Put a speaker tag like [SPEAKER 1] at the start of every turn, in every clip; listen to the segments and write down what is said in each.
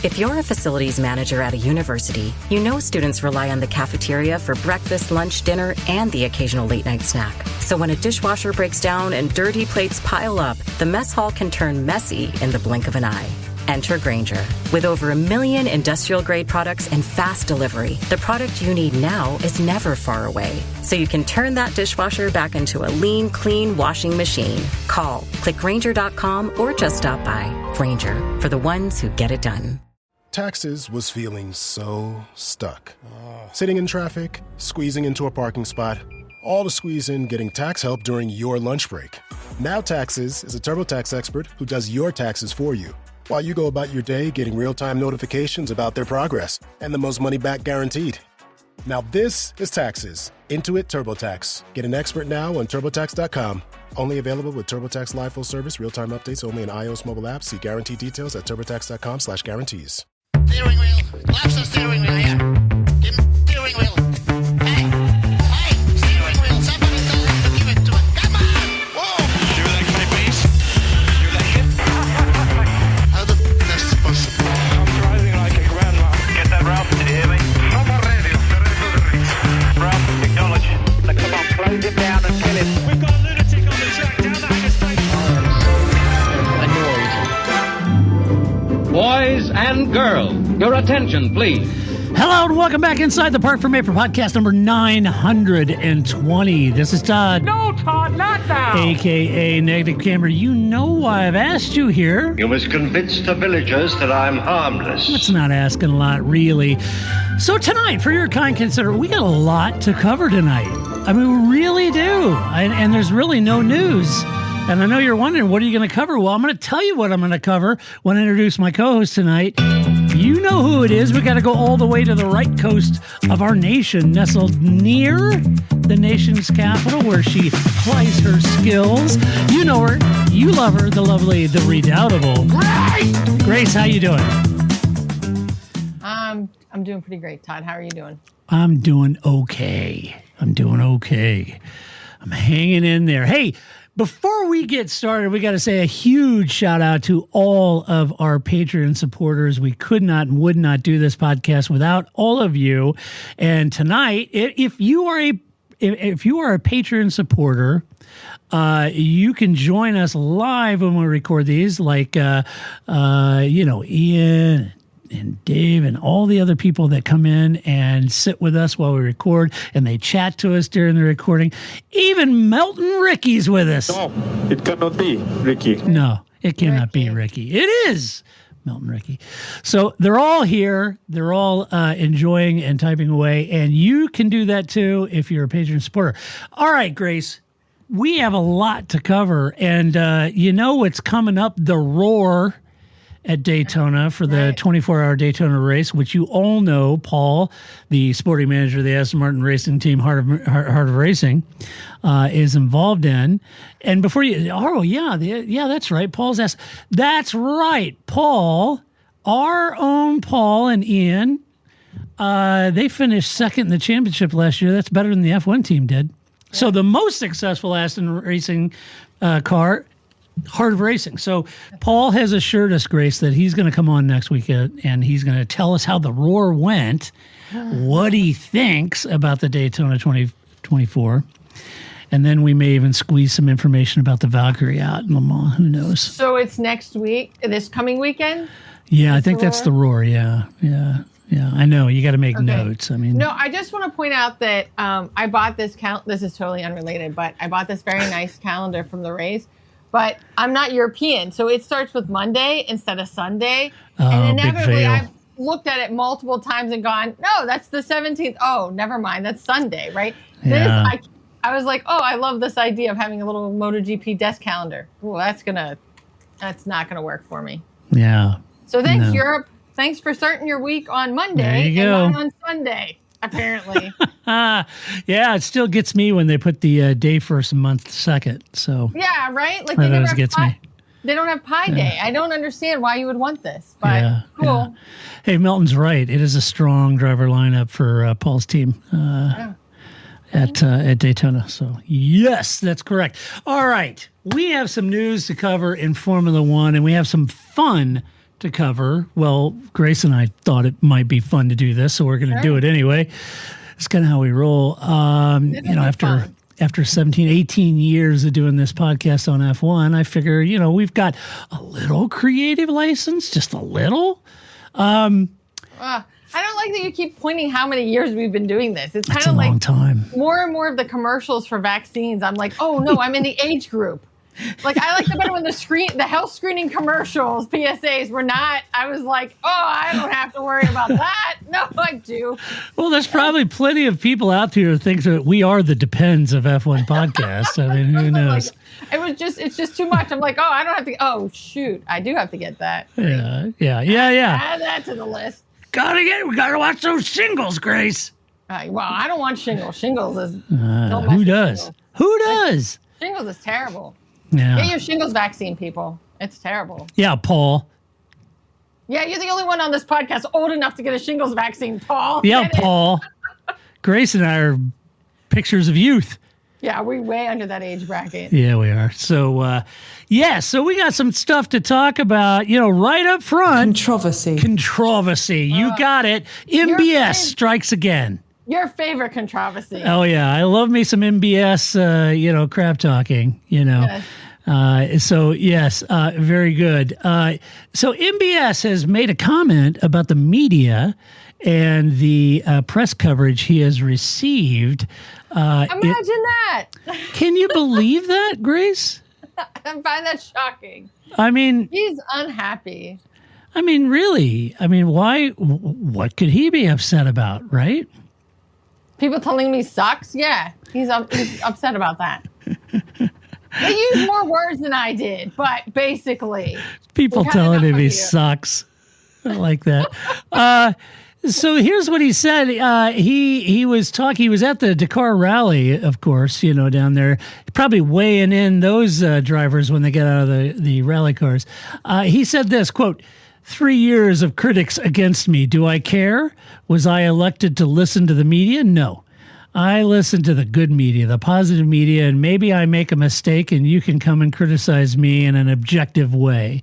[SPEAKER 1] If you're a facilities manager at a university, you know students rely on the cafeteria for breakfast, lunch, dinner, and the occasional late-night snack. So when a dishwasher breaks down and dirty plates pile up, the mess hall can turn messy in the blink of an eye. Enter Grainger. With over 1 million industrial-grade products and fast delivery, the product you need now is never far away. So you can turn that dishwasher back into a lean, clean washing machine. Call, click Grainger.com, or just stop by. Grainger, for the ones who get it done.
[SPEAKER 2] Taxes was feeling so stuck. Sitting in traffic, squeezing into a parking spot, all to squeeze in getting tax help during your lunch break. Now Taxes is a TurboTax expert who does your taxes for you, while you go about your day getting real-time notifications about their progress and the most money back guaranteed. Now this is Taxes. Intuit TurboTax. Get an expert now on TurboTax.com. Only available with TurboTax Live Full Service. Real-time updates only in iOS mobile apps. See guarantee details at TurboTax.com/guarantees.
[SPEAKER 3] Steering wheel. Laps of steering wheel, yeah. Give me steering wheel. Hey, steering wheel. Somebody tell him to give it to him. Come on! Whoa!
[SPEAKER 4] You like my bass? You like it?
[SPEAKER 3] How the that's possible?
[SPEAKER 4] I'm driving like a grandma. Get that, Ralph? Did you hear me? From our radio. Ralph, acknowledge. Now, come on, close it down and kill him. We've got a lunatic on the track down the Hanger State.
[SPEAKER 5] Boys and girls, your attention, please.
[SPEAKER 6] Hello and welcome back inside the Park from April podcast number 920. This is Todd.
[SPEAKER 5] No, Todd, not now.
[SPEAKER 6] AKA Negative Camera. You know why I've asked you here.
[SPEAKER 7] You must convince the villagers that I'm harmless.
[SPEAKER 6] That's not asking a lot, really. So tonight, for your kind consider, we got a lot to cover tonight. I mean, we really do. And there's really no news. And I know you're wondering, what are you going to cover? Well, I'm going to tell you what I'm going to cover when I introduce my co-host tonight. You know who it is. We got to go all the way to the right coast of our nation, nestled near the nation's capital, where she plies her skills. You know her. You love her. The lovely, the redoubtable Grace, how you doing?
[SPEAKER 8] I'm doing pretty great, Todd. How are you doing?
[SPEAKER 6] I'm doing okay. I'm hanging in there. Hey, before we get started, we got to say a huge shout out to all of our Patreon supporters. We could not and would not do this podcast without all of you. And tonight, if you are a Patreon supporter, you can join us live when we record these, like Ian and Dave and all the other people that come in and sit with us while we record, and they chat to us during the recording. Even Melton Ricky's with us.
[SPEAKER 9] No, it cannot be Ricky.
[SPEAKER 6] No, it cannot be Ricky. It is Melton Ricky. So they're all here. They're all enjoying and typing away, and you can do that too if you're a Patreon supporter. All right, Grace, we have a lot to cover, and you know what's coming up, the Roar at Daytona for the 24-hour Daytona race, which you all know Paul, the sporting manager of the Aston Martin racing team, Heart of Racing, is involved in. And before you, that's right. Paul's asked. That's right, Paul, our own Paul and Ian. They finished second in the championship last year. That's better than the F1 team did. Yeah. So the most successful Aston racing car. Heart of Racing. So Paul has assured us, Grace, that he's going to come on next weekend and he's going to tell us how the Roar went, what he thinks about the Daytona 2024, and then we may even squeeze some information about the Valkyrie out in Le Mans. Who knows?
[SPEAKER 8] So it's next week, this coming weekend?
[SPEAKER 6] Yeah, I think that's the Roar. Yeah. I know. You got to make notes. I mean,
[SPEAKER 8] no, I just want to point out that I bought this this is totally unrelated, but I bought this very nice calendar from the race. But I'm not European, so it starts with Monday instead of Sunday. And inevitably, I've looked at it multiple times and gone, no, that's the 17th. Oh, never mind. That's Sunday, right?
[SPEAKER 6] Yeah.
[SPEAKER 8] I was like, I love this idea of having a little MotoGP desk calendar. Ooh, that's not going to work for me.
[SPEAKER 6] Yeah.
[SPEAKER 8] So thanks, Europe. Thanks for starting your week on Monday and not on Sunday, apparently.
[SPEAKER 6] Yeah, it still gets me when they put the day first and month second. So
[SPEAKER 8] yeah, right. Like
[SPEAKER 6] that always gets me.
[SPEAKER 8] They don't have Pi Day. I don't understand why you would want this, but cool. Yeah.
[SPEAKER 6] Hey, Melton's right. It is a strong driver lineup for Paul's team at Daytona. So yes, that's correct. All right, we have some news to cover in Formula One, and we have some fun to cover. Well, Grace and I thought it might be fun to do this, so we're going to do it anyway. It's kind of how we roll. After 17, 18 years of doing this podcast on F1, I figure, we've got a little creative license, just a little.
[SPEAKER 8] I don't like that you keep pointing how many years we've been doing this. It's kind of like
[SPEAKER 6] long time.
[SPEAKER 8] More and more of the commercials for vaccines. I'm like, oh no, I'm in the age group. Like I liked it better when the health screening commercials, PSAs were not. I was like, oh, I don't have to worry about that. No, I do.
[SPEAKER 6] Well, there's probably plenty of people out there who think that we are the Depends of F1 podcast. I mean, who knows?
[SPEAKER 8] Like, it's just too much. I'm like, oh, I don't have to. Oh shoot, I do have to get that.
[SPEAKER 6] Yeah.
[SPEAKER 8] Add that to the list.
[SPEAKER 6] We gotta watch those shingles, Grace.
[SPEAKER 8] Well, I don't want shingles. Shingles is
[SPEAKER 6] who does? Shingles. Who does?
[SPEAKER 8] Shingles is terrible.
[SPEAKER 6] Yeah.
[SPEAKER 8] Get your shingles vaccine, people. It's terrible.
[SPEAKER 6] Yeah, Paul.
[SPEAKER 8] Yeah, you're the only one on this podcast old enough to get a shingles vaccine, Paul.
[SPEAKER 6] Yeah, Paul. Grace and I are pictures of youth.
[SPEAKER 8] Yeah, we're way under that age bracket.
[SPEAKER 6] Yeah, we are. So, so we got some stuff to talk about, right up front. Controversy. You got it. MBS strikes again.
[SPEAKER 8] Your favorite controversy.
[SPEAKER 6] Oh, yeah. I love me some MBS, crap talking, Yes. Very good. So MBS has made a comment about the media and the press coverage he has received.
[SPEAKER 8] Imagine that.
[SPEAKER 6] Can you believe that, Grace?
[SPEAKER 8] I find that shocking.
[SPEAKER 6] I mean,
[SPEAKER 8] he's unhappy.
[SPEAKER 6] I mean, really? I mean, why? What could he be upset about, right?
[SPEAKER 8] People telling me sucks? Yeah, he's upset about that. They used more words than I did, but basically.
[SPEAKER 6] People telling him he sucks. I like that. So here's what he said. He was at the Dakar rally, of course, down there, probably weighing in those drivers when they get out of the rally cars. He said this, quote, 3 years of critics against me. Do I care? Was I elected to listen to the media? No. I listen to the good media, the positive media, and maybe I make a mistake and you can come and criticize me in an objective way.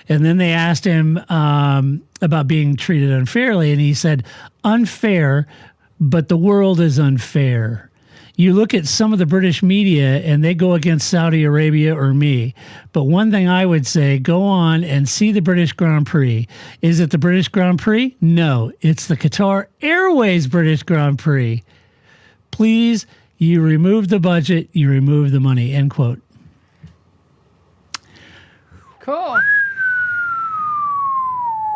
[SPEAKER 6] And then they asked him about being treated unfairly, and he said, unfair, but the world is unfair. You look at some of the British media and they go against Saudi Arabia or me. But one thing I would say, go on and see the British Grand Prix. Is it the British Grand Prix? No, it's the Qatar Airways British Grand Prix. Please, you remove the budget, you remove the money, end quote.
[SPEAKER 8] Cool.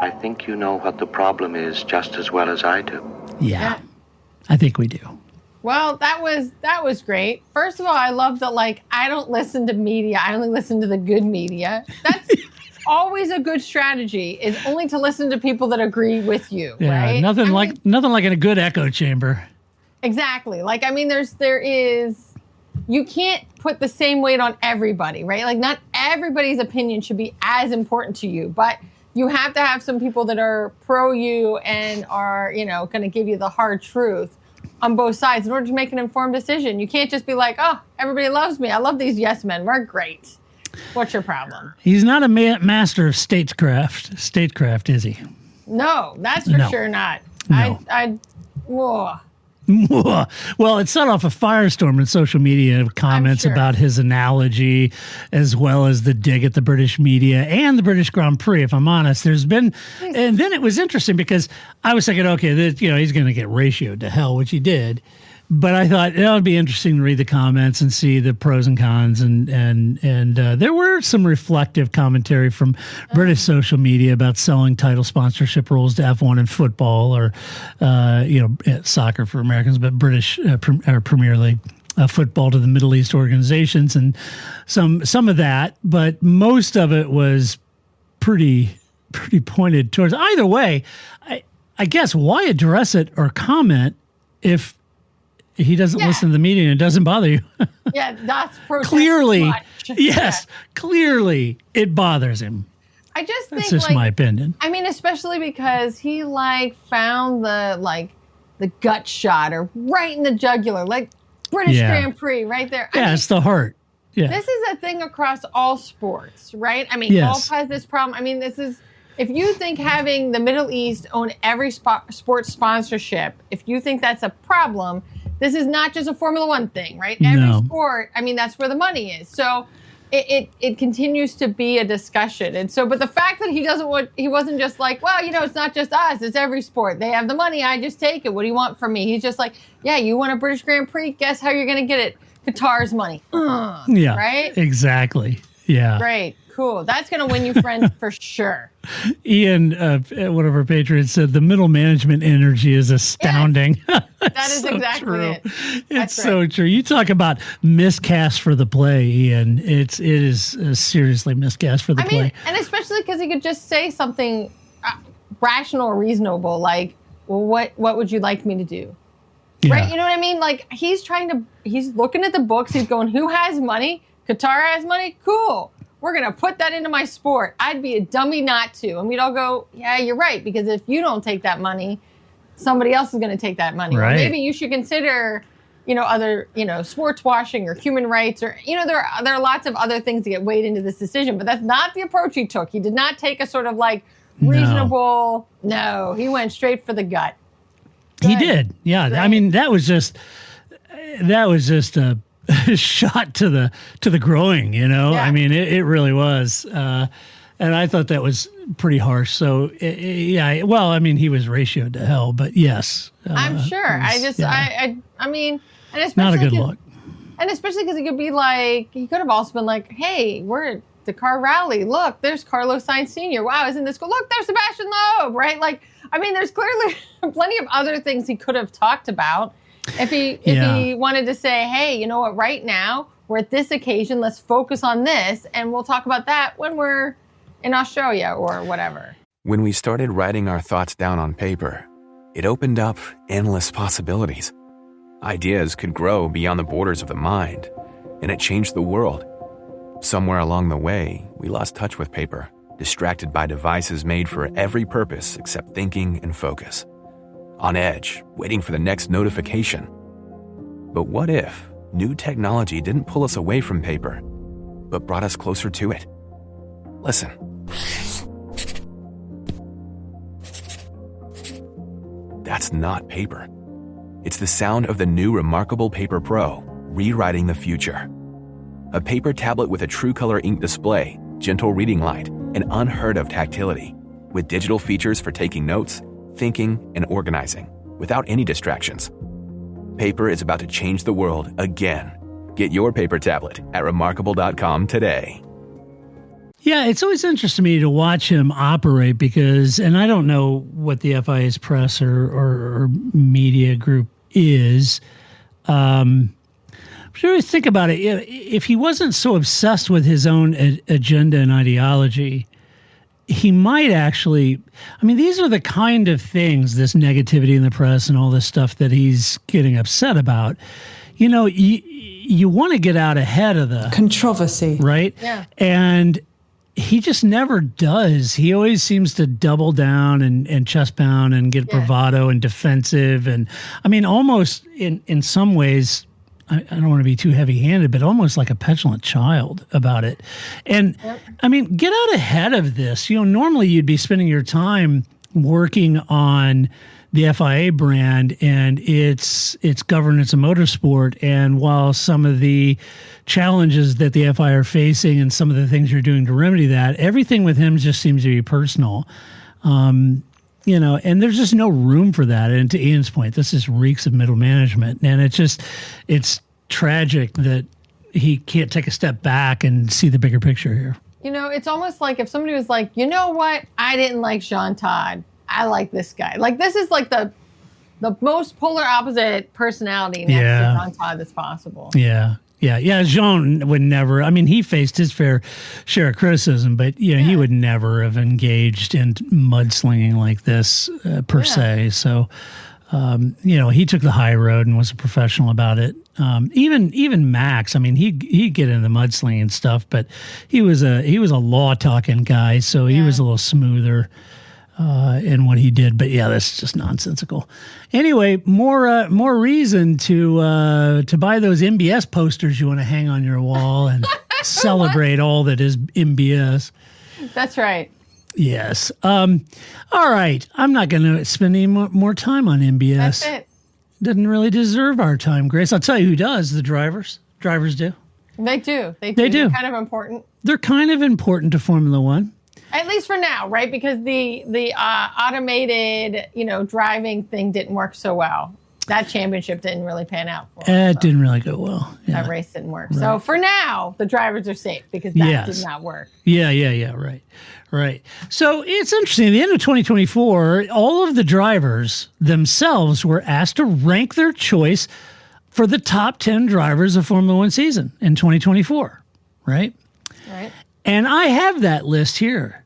[SPEAKER 7] I think you know what the problem is just as well as I do.
[SPEAKER 6] Yeah. I think we do.
[SPEAKER 8] Well, that was great. First of all, I love that, I don't listen to media. I only listen to the good media. That's always a good strategy, is only to listen to people that agree with you, right?
[SPEAKER 6] Nothing like in a good echo chamber.
[SPEAKER 8] Exactly. You can't put the same weight on everybody, right? Not everybody's opinion should be as important to you, but you have to have some people that are pro you and are, going to give you the hard truth on both sides in order to make an informed decision. You can't just be like, oh, everybody loves me. I love these yes men. We're great. What's your problem? He's
[SPEAKER 6] not a master of statecraft, is he?
[SPEAKER 8] No, that's for sure not.
[SPEAKER 6] No.
[SPEAKER 8] Whoa.
[SPEAKER 6] Well, it set off a firestorm in social media of comments about his analogy, as well as the dig at the British media and the British Grand Prix. If I'm honest, there's been, and then it was interesting because I was thinking, okay, he's going to get ratioed to hell, which he did. But I thought it would be interesting to read the comments and see the pros and cons, and there were some reflective commentary from British social media about selling title sponsorship roles to F1 and football, or soccer for Americans, but British Premier League football to the Middle East organizations, and some of that, but most of it was pretty pointed towards either way. I guess why address it or comment if he doesn't listen to the media and it doesn't bother you?
[SPEAKER 8] Yeah, that's
[SPEAKER 6] clearly. Yes, clearly it bothers him.
[SPEAKER 8] I just think
[SPEAKER 6] that's just my opinion.
[SPEAKER 8] I mean, especially because he found the gut shot or right in the jugular, British Grand Prix right there. I mean,
[SPEAKER 6] it's the heart. Yeah,
[SPEAKER 8] this is a thing across all sports, right? I mean, golf has this problem. I mean, this is if you think having the Middle East own every sports sponsorship, if you think that's a problem, this is not just a Formula One thing, right? Every sport, I mean, that's where the money is. So it continues to be a discussion. And so, but the fact that he wasn't just like, well, it's not just us, it's every sport. They have the money, I just take it. What do you want from me? He's just like, yeah, you want a British Grand Prix? Guess how you're going to get it? Qatar's money.
[SPEAKER 6] Yeah.
[SPEAKER 8] Right?
[SPEAKER 6] Exactly. Yeah.
[SPEAKER 8] Great. Cool. That's going to win you friends for sure.
[SPEAKER 6] Ian, one of our patrons, said the middle management energy is astounding.
[SPEAKER 8] Yes. That is so exactly
[SPEAKER 6] true.
[SPEAKER 8] it.
[SPEAKER 6] It's so true. You talk about miscast for the play, Ian. It is seriously miscast for the play.
[SPEAKER 8] Mean, and especially because he could just say something rational or reasonable, like, well, what would you like me to do? Yeah. Right? You know what I mean? Like, he's looking at the books. He's going, who has money? Qatar has money? Cool. We're going to put that into my sport. I'd be a dummy not to. And we'd all go, yeah, you're right. Because if you don't take that money, somebody else is going to take that money. Right. Or maybe you should consider, other, sports washing or human rights or, there are lots of other things to get weighed into this decision. But that's not the approach he took. He did not take a sort of like reasonable, no, he went straight for the gut.
[SPEAKER 6] He did. Yeah. Right. I mean, that was just a shot to the groin, Yeah. I mean, it really was. And I thought that was pretty harsh. So, yeah, well, I mean, he was ratioed to hell, but yes.
[SPEAKER 8] I'm sure. I mean, and especially
[SPEAKER 6] not a good look.
[SPEAKER 8] And especially because he could have also been like, hey, we're at the car rally. Look, there's Carlos Sainz Sr. Wow, isn't this cool? Look, there's Sebastian Loeb, right? Like, I mean, there's clearly plenty of other things he could have talked about. If he wanted to say, hey, you know what, right now, we're at this occasion, let's focus on this, and we'll talk about that when we're in Australia or whatever.
[SPEAKER 10] When we started writing our thoughts down on paper, it opened up endless possibilities. Ideas could grow beyond the borders of the mind, and it changed the world. Somewhere along the way, we lost touch with paper, distracted by devices made for every purpose except thinking and focus. On edge, waiting for the next notification. But what if new technology didn't pull us away from paper, but brought us closer to it? Listen. That's not paper. It's the sound of the new Remarkable Paper Pro, rewriting the future. A paper tablet with a true color ink display, gentle reading light, and unheard of tactility, with digital features for taking notes, thinking, and organizing, without any distractions. Paper is about to change the world again. Get your paper tablet at remarkable.com today.
[SPEAKER 6] Yeah, it's always interesting to me to watch him operate because, and I don't know what the FIA's press or media group is. But you always think about it, if he wasn't so obsessed with his own agenda and ideology, he might actually, I mean, these are the kind of things, this negativity in the press and all this stuff that he's getting upset about. You want to get out ahead of the
[SPEAKER 11] controversy,
[SPEAKER 6] right?
[SPEAKER 8] Yeah.
[SPEAKER 6] And he just never does. He always seems to double down and chest pound and get bravado and defensive. And I mean, almost in some ways, I don't want to be too heavy-handed, but almost like a petulant child about it. And I mean, get out ahead of this. Normally you'd be spending your time working on the FIA brand and its governance of motorsport. And while some of the challenges that the FIA are facing and some of the things you're doing to remedy that, everything with him just seems to be personal. And there's just no room for that. And to Ian's point, this just reeks of middle management. And it's tragic that he can't take a step back and see the bigger picture here.
[SPEAKER 8] It's almost like if somebody was like, you know what? I didn't like Jean Todt. I like this guy. Like, this is like the most polar opposite personality next to Jean Todt that's possible.
[SPEAKER 6] Yeah. Jean would never. I mean, he faced his fair share of criticism, but he would never have engaged in mudslinging like this per se. So, he took the high road and was a professional about it. Even Max. I mean, he'd get into the mudslinging stuff, but he was a law talking guy, so he was a little smoother in what he did. But that's just nonsensical. Anyway, more reason to buy those MBS posters you want to hang on your wall and celebrate all that is MBS.
[SPEAKER 8] That's right.
[SPEAKER 6] Yes. All right. I'm not going to spend any more time on MBS.
[SPEAKER 8] That's it.
[SPEAKER 6] Doesn't really deserve our time, Grace. I'll tell you who does. The drivers. Drivers do.
[SPEAKER 8] They do. They
[SPEAKER 6] do.
[SPEAKER 8] They're kind of important.
[SPEAKER 6] They're kind of important to Formula One.
[SPEAKER 8] At least for now, right? Because the automated, driving thing didn't work so well. That championship didn't really pan out for them.
[SPEAKER 6] It didn't really go well. Yeah.
[SPEAKER 8] That race didn't work.
[SPEAKER 6] Right.
[SPEAKER 8] So for now, the drivers are safe because that did not work.
[SPEAKER 6] Yeah. Right. So it's interesting. At the end of 2024, all of the drivers themselves were asked to rank their choice for the top 10 drivers of Formula One season in 2024. Right. And I have that list here.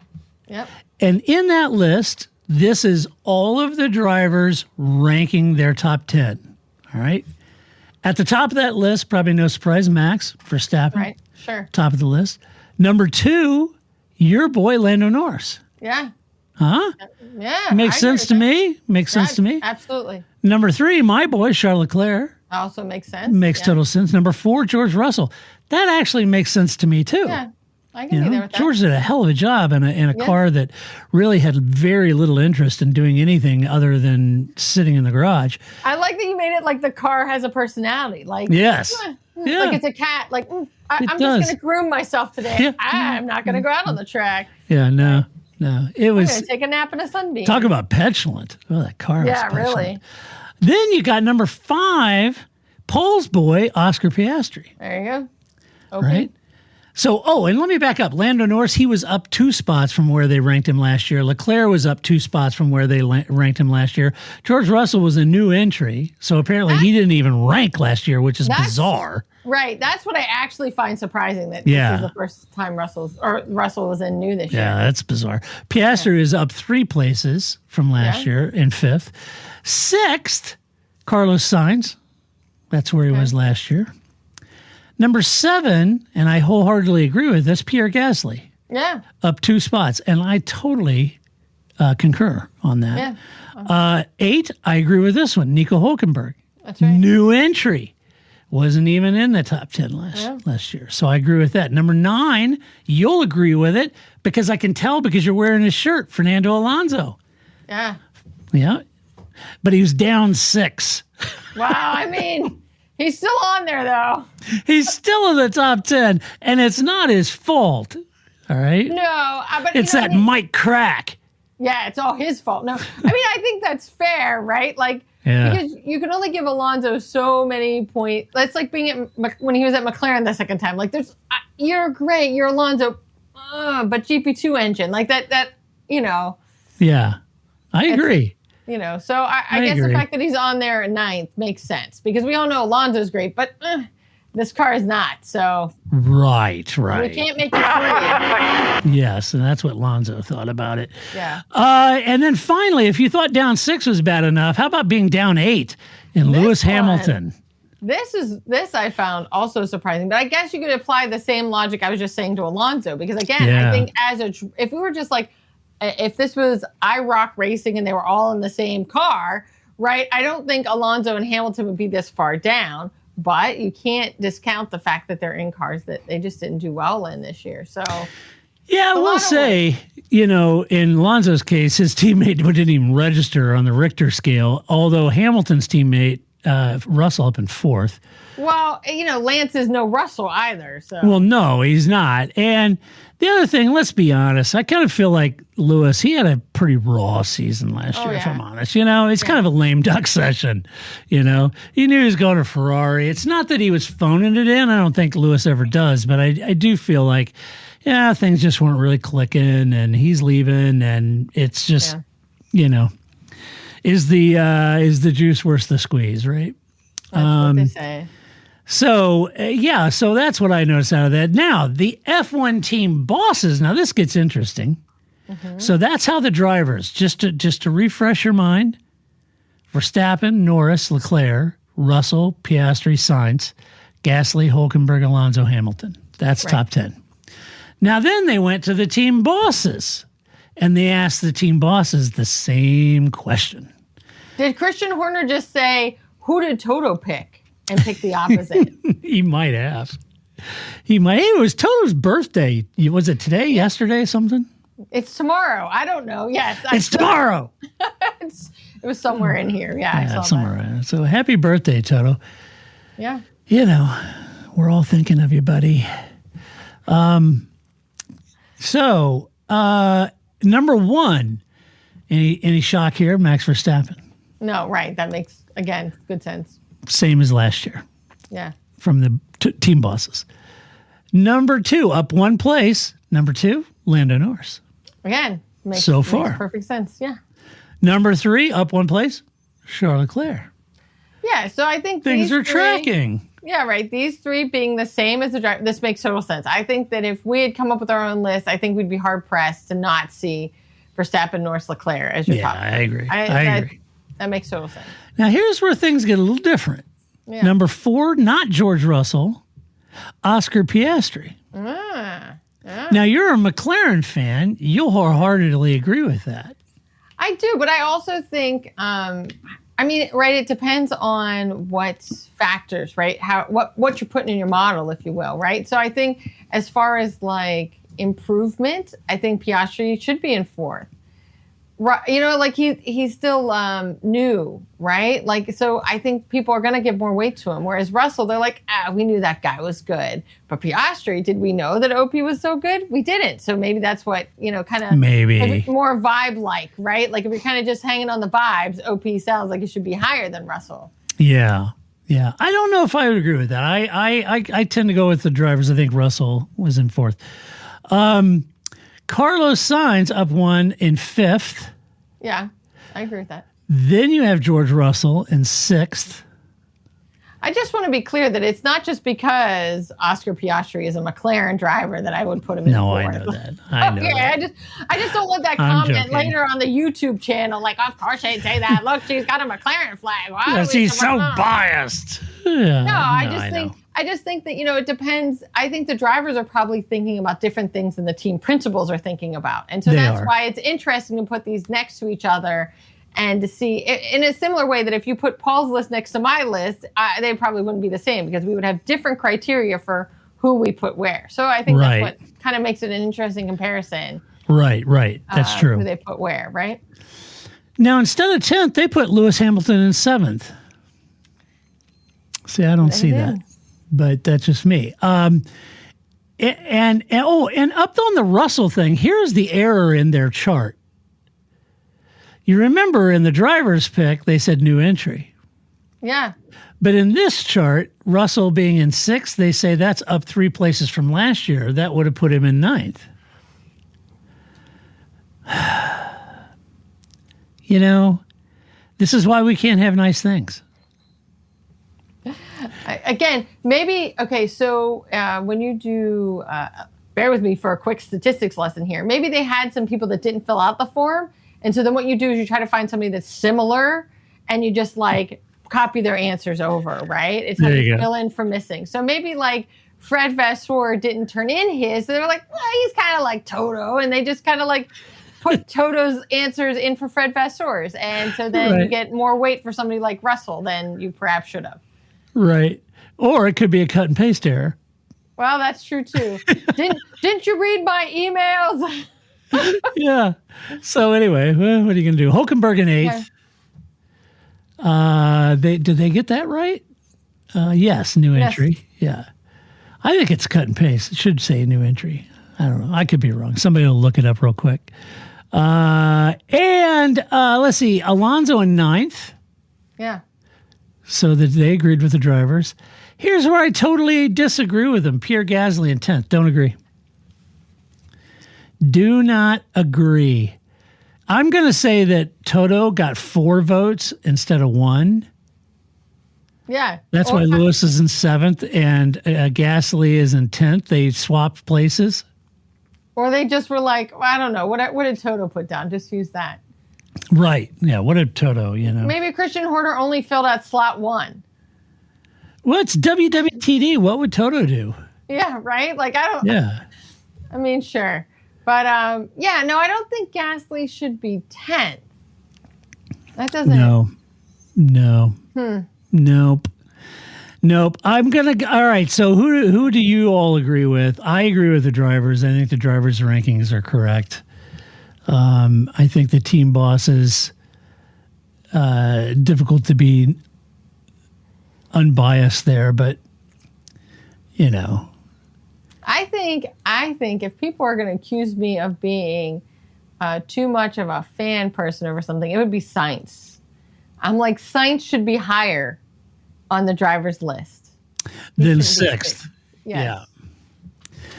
[SPEAKER 8] Yep.
[SPEAKER 6] And in that list, this is all of the drivers ranking their top 10. All right. At the top of that list, probably no surprise, Max Verstappen.
[SPEAKER 8] Right. Sure.
[SPEAKER 6] Top of the list. Number 2, your boy, Lando Norris.
[SPEAKER 8] Yeah.
[SPEAKER 6] Huh?
[SPEAKER 8] Yeah.
[SPEAKER 6] Makes sense to me. Makes sense to me.
[SPEAKER 8] Absolutely.
[SPEAKER 6] Number 3, my boy, Charles Leclerc.
[SPEAKER 8] Also makes sense.
[SPEAKER 6] Makes total sense. Number 4, George Russell. That actually makes sense to me, too.
[SPEAKER 8] Yeah. I can be there with that.
[SPEAKER 6] George did a hell of a job in a car that really had very little interest in doing anything other than sitting in the garage.
[SPEAKER 8] I like that you made it like the car has a personality. Like
[SPEAKER 6] yes,
[SPEAKER 8] like it's a cat. Like I'm just going to groom myself today. Yeah. I'm not going to go out on the track.
[SPEAKER 6] Yeah, no. It was.
[SPEAKER 8] I'm going to take a nap in a sunbeam.
[SPEAKER 6] Talk about petulant. Oh, that car was petulant.
[SPEAKER 8] Really.
[SPEAKER 6] Then you got number 5, Paul's boy, Oscar Piastri.
[SPEAKER 8] There you go. Okay.
[SPEAKER 6] Right. So, and let me back up. Lando Norris, he was up 2 spots from where they ranked him last year. Leclerc was up 2 spots from where they ranked him last year. George Russell was a new entry, so apparently he didn't even rank last year, which is bizarre.
[SPEAKER 8] Right. That's what I actually find surprising, that this is the first time Russell was in new this year.
[SPEAKER 6] Yeah, that's bizarre. Piastri is up 3 places from last year in 5th. 6th, Carlos Sainz. That's where he was last year. Number 7, and I wholeheartedly agree with this, Pierre Gasly.
[SPEAKER 8] Yeah.
[SPEAKER 6] Up 2 spots. And I totally concur on that. Yeah. 8, I agree with this one, Nico Hülkenberg.
[SPEAKER 8] That's right.
[SPEAKER 6] New entry. Wasn't even in the top 10 last year. So I agree with that. Number 9, you'll agree with it because I can tell because you're wearing his shirt, Fernando Alonso.
[SPEAKER 8] Yeah.
[SPEAKER 6] Yeah. But he was down 6.
[SPEAKER 8] Wow. I mean... He's still on there, though.
[SPEAKER 6] He's still in the top 10, and it's not his fault. All right?
[SPEAKER 8] No. But
[SPEAKER 6] it's that Mike Krack.
[SPEAKER 8] Yeah, it's all his fault. No. I mean, I think that's fair, right? Like, because you can only give Alonso so many points. That's like being when he was at McLaren the second time. Like, you're great, you're Alonso, but GP2 engine. Like, that.
[SPEAKER 6] Yeah, I agree.
[SPEAKER 8] So I guess the fact that he's on there at 9th makes sense because we all know Alonso's great, but this car is not. So
[SPEAKER 6] right.
[SPEAKER 8] We can't make it free.
[SPEAKER 6] Yes, and that's what Alonso thought about it.
[SPEAKER 8] Yeah.
[SPEAKER 6] And then finally, if you thought down 6 was bad enough, how about being down 8 in Lewis Hamilton?
[SPEAKER 8] This I found also surprising, but I guess you could apply the same logic I was just saying to Alonso because again, I think if we were just like. If this was IROC racing and they were all in the same car, right? I don't think Alonso and Hamilton would be this far down, but you can't discount the fact that they're in cars that they just didn't do well in this year. So,
[SPEAKER 6] yeah, I will say, in Alonso's case, his teammate didn't even register on the Richter scale, although Hamilton's teammate, Russell, up in 4th.
[SPEAKER 8] Well, Lance is no Russell either. So.
[SPEAKER 6] Well, no, he's not. And the other thing, let's be honest, I kind of feel like Lewis, he had a pretty raw season last year, if I'm honest. It's kind of a lame duck session. He knew he was going to Ferrari. It's not that he was phoning it in. I don't think Lewis ever does, but I do feel like, things just weren't really clicking and he's leaving and it's just, is the juice worth the squeeze, right?
[SPEAKER 8] That's what they say.
[SPEAKER 6] So, so that's what I noticed out of that. Now, the F1 team bosses, now this gets interesting. Mm-hmm. So that's how the drivers, just to refresh your mind, Verstappen, Norris, Leclerc, Russell, Piastri, Sainz, Gasly, Hülkenberg, Alonso, Hamilton. That's top 10. Now then they went to the team bosses, and they asked the team bosses the same question. Did
[SPEAKER 8] Christian Horner just say, who did Toto pick? And pick the opposite.
[SPEAKER 6] He might have. It was Toto's birthday. Was it today, yesterday, something?
[SPEAKER 8] It's tomorrow. I don't know. Yes.
[SPEAKER 6] It's tomorrow.
[SPEAKER 8] It was somewhere in here. Yeah, I saw
[SPEAKER 6] somewhere.
[SPEAKER 8] that.
[SPEAKER 6] So happy birthday, Toto.
[SPEAKER 8] Yeah.
[SPEAKER 6] You know, we're all thinking of you, buddy. So, number one, any shock here? Max Verstappen.
[SPEAKER 8] No, right. That makes, again, good sense.
[SPEAKER 6] Same as last year.
[SPEAKER 8] Yeah.
[SPEAKER 6] From the team bosses. Number two, up one place. Number two, Lando Norris.
[SPEAKER 8] Again, makes perfect sense. Yeah.
[SPEAKER 6] Number three, up one place, Charles Leclerc.
[SPEAKER 8] Yeah, so I think
[SPEAKER 6] things are tracking.
[SPEAKER 8] Yeah, right. These three being the same as the driver, this makes total sense. I think that if we had come up with our own list, I think we'd be hard pressed to not see Verstappen, Norris, Leclerc as your top.
[SPEAKER 6] Yeah, I agree. I agree.
[SPEAKER 8] That makes total sense.
[SPEAKER 6] Now, here's where things get a little different.
[SPEAKER 8] Yeah.
[SPEAKER 6] Number four, not George Russell, Oscar Piastri. Now, you're a McLaren fan. You'll wholeheartedly agree with that.
[SPEAKER 8] I do, but I also think, it depends on what factors, right? What you're putting in your model, if you will, right? So I think as far as like improvement, I think Piastri should be in fourth. Right, he's still new, right? Like, so I think people are going to give more weight to him. Whereas Russell, they're like, we knew that guy was good. But Piastri, did we know that OP was so good? We didn't. So maybe that's what, kind of
[SPEAKER 6] maybe
[SPEAKER 8] more vibe-like, right? Like if you're kind of just hanging on the vibes, OP sounds like it should be higher than Russell.
[SPEAKER 6] Yeah. Yeah. I don't know if I would agree with that. I tend to go with the drivers. I think Russell was in fourth. Carlos Sainz up one in fifth.
[SPEAKER 8] Yeah, I agree with that.
[SPEAKER 6] Then you have George Russell in sixth.
[SPEAKER 8] I just want to be clear that it's not just because Oscar Piastri is a McLaren driver that I would put him in fourth.
[SPEAKER 6] No, I know that. I know that.
[SPEAKER 8] I just don't want that comment later on the YouTube channel. Like, of course they'd say that. Look, she's got a McLaren flag. Why
[SPEAKER 6] she's so biased.
[SPEAKER 8] Yeah, I just think that, it depends. I think the drivers are probably thinking about different things than the team principals are thinking about. And so that's why it's interesting to put these next to each other and to see in a similar way that if you put Paul's list next to my list, they probably wouldn't be the same because we would have different criteria for who we put where. So I think that's what kind of makes it an interesting comparison.
[SPEAKER 6] Right. That's true.
[SPEAKER 8] Who they put where, right?
[SPEAKER 6] Now, instead of 10th, they put Lewis Hamilton in 7th. See, I don't see that. But that's just me. And up on the Russell thing, here's the error in their chart. You remember in the driver's pick, they said new entry.
[SPEAKER 8] Yeah.
[SPEAKER 6] But in this chart, Russell being in 6th, they say that's up 3 places from last year. That would have put him in 9th. This is why we can't have nice things.
[SPEAKER 8] Again, maybe, okay, so when you do, bear with me for a quick statistics lesson here. Maybe they had some people that didn't fill out the form. And so then what you do is you try to find somebody that's similar and you just like copy their answers over, right? It's how you fill in for missing. So maybe like Fred Vasseur didn't turn in his. So they were like, well, he's kind of like Toto. And they just kind of like put Toto's answers in for Fred Vasseur's. And so then you get more weight for somebody like Russell than you perhaps should have.
[SPEAKER 6] Right. Or it could be a cut and paste error.
[SPEAKER 8] Well, that's true too. Didn't you read my emails?
[SPEAKER 6] Yeah. So anyway, what are you going to do? Hülkenberg in 8th. Did they get that right? Yes, new entry. Yeah. I think it's cut and paste. It should say new entry. I don't know. I could be wrong. Somebody will look it up real quick. And let's see. Alonso in 9th.
[SPEAKER 8] Yeah.
[SPEAKER 6] So that they agreed with the drivers. Here's where I totally disagree with them. Pierre Gasly in 10th. Don't agree. Do not agree. I'm going to say that Toto got 4 votes instead of 1.
[SPEAKER 8] Yeah.
[SPEAKER 6] That's why Lewis is in 7th and Gasly is in 10th. They swapped places.
[SPEAKER 8] Or they just were like, well, I don't know. What did Toto put down? Just use that.
[SPEAKER 6] Right. Yeah. What did Toto,
[SPEAKER 8] Maybe Christian Horner only filled out slot 1.
[SPEAKER 6] Well, it's WWTD. What would Toto do?
[SPEAKER 8] Yeah, right? Like, I don't...
[SPEAKER 6] Yeah.
[SPEAKER 8] I mean, sure. But, I don't think Gasly should be 10th. That doesn't...
[SPEAKER 6] No. Nope. I'm going to... All right, so who do you all agree with? I agree with the drivers. I think the drivers' rankings are correct. I think the team bosses, difficult to be unbiased there, but you know.
[SPEAKER 8] I think if people are going to accuse me of being too much of a fan person over something, it would be Sainz. I'm like, Sainz should be higher on the driver's list
[SPEAKER 6] than 6th.
[SPEAKER 8] Yes. Yeah.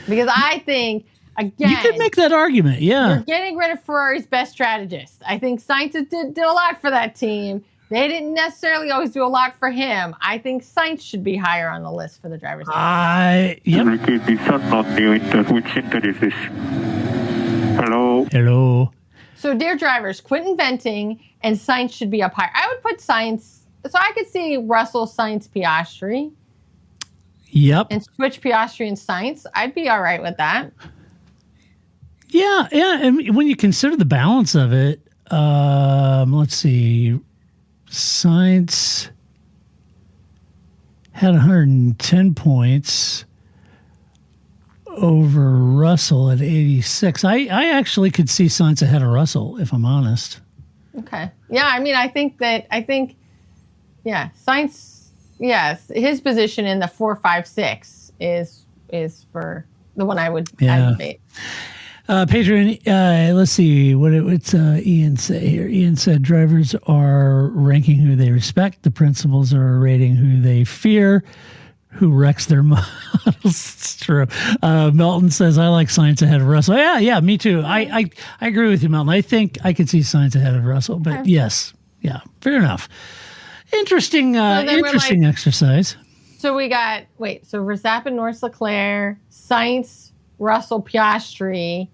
[SPEAKER 8] Because I think, again,
[SPEAKER 6] you could make that argument. Yeah.
[SPEAKER 8] You're getting rid of Ferrari's best strategist. I think Sainz did a lot for that team. They didn't necessarily always do a lot for him. I think Sainz should be higher on the list for the driver's list.
[SPEAKER 9] Hello.
[SPEAKER 6] Hello.
[SPEAKER 8] So, dear drivers, quit inventing, and Sainz should be up higher. I would put Sainz, so I could see Russell, Sainz, Piastri.
[SPEAKER 6] Yep.
[SPEAKER 8] And switch Piastri and Sainz. I'd be all right with that.
[SPEAKER 6] Yeah. And when you consider the balance of it, let's see. Sainz had 110 points over Russell at 86. I actually could see Sainz ahead of Russell, if I'm honest.
[SPEAKER 8] Okay. Yeah, I mean, I think, Sainz, yes, his position in the 4, 5, 6 is for the one I would advocate.
[SPEAKER 6] Patron, let's see what's Ian say here. Ian said drivers are ranking who they respect. The principals are rating who they fear. Who wrecks their models? It's true. Melton says, I like Sainz ahead of Russell. Yeah, me too. I agree with you, Melton. I think I could see Sainz ahead of Russell, but yes. Yeah, fair enough. Interesting exercise.
[SPEAKER 8] So we got, so Verstappen, Norris, Leclerc, Sainz, Russell, Piastri,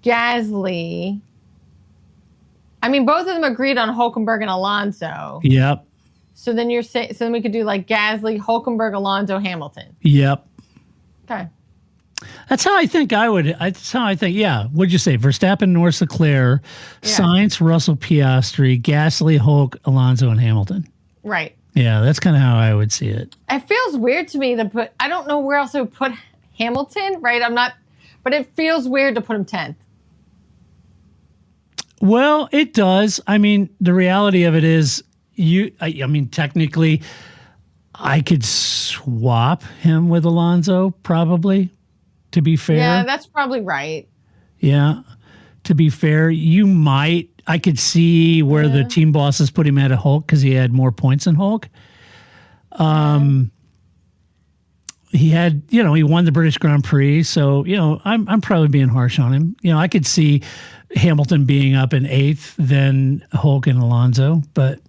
[SPEAKER 8] Gasly. I mean, both of them agreed on Hülkenberg and Alonso.
[SPEAKER 6] Yep.
[SPEAKER 8] So then then we could do like Gasly, Hülkenberg, Alonso, Hamilton.
[SPEAKER 6] Yep.
[SPEAKER 8] Okay.
[SPEAKER 6] That's how I think yeah. What'd you say? Verstappen, Norris, Leclerc, Sainz, Russell, Piastri, Gasly, Hulk, Alonso, and Hamilton.
[SPEAKER 8] Right.
[SPEAKER 6] Yeah, that's kind of how I would see it.
[SPEAKER 8] It feels weird to me to put, I don't know where else I would put Hamilton, right? But it feels weird to put him 10th.
[SPEAKER 6] Well, it does. I mean, the reality of it is, I mean, technically, I could swap him with Alonso, probably, to be fair.
[SPEAKER 8] Yeah, that's probably right.
[SPEAKER 6] Yeah, to be fair, I could see where the team bosses put him at a Hulk because he had more points than Hulk. He had, he won the British Grand Prix, so, I'm probably being harsh on him. I could see Hamilton being up in 8th, then Hulk and Alonso, but...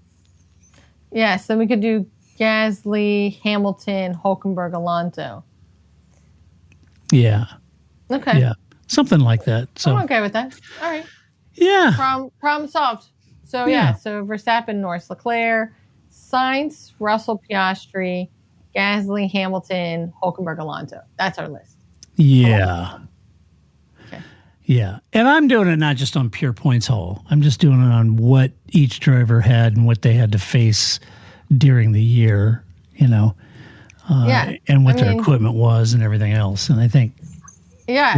[SPEAKER 8] Yes, then we could do Gasly, Hamilton, Hülkenberg, Alonso.
[SPEAKER 6] Yeah.
[SPEAKER 8] Okay.
[SPEAKER 6] Yeah, something like that. So
[SPEAKER 8] I'm okay with that. All right.
[SPEAKER 6] Yeah.
[SPEAKER 8] Problem solved. So, so Verstappen, Norris, Leclerc, Sainz, Russell, Piastri, Gasly, Hamilton, Hülkenberg, Alonso. That's our list.
[SPEAKER 6] Yeah.
[SPEAKER 8] Okay.
[SPEAKER 6] Yeah. And I'm doing it not just on pure points haul. I'm just doing it on what each driver had and what they had to face during the year, and what their equipment was and everything else. And I think.
[SPEAKER 8] Yeah.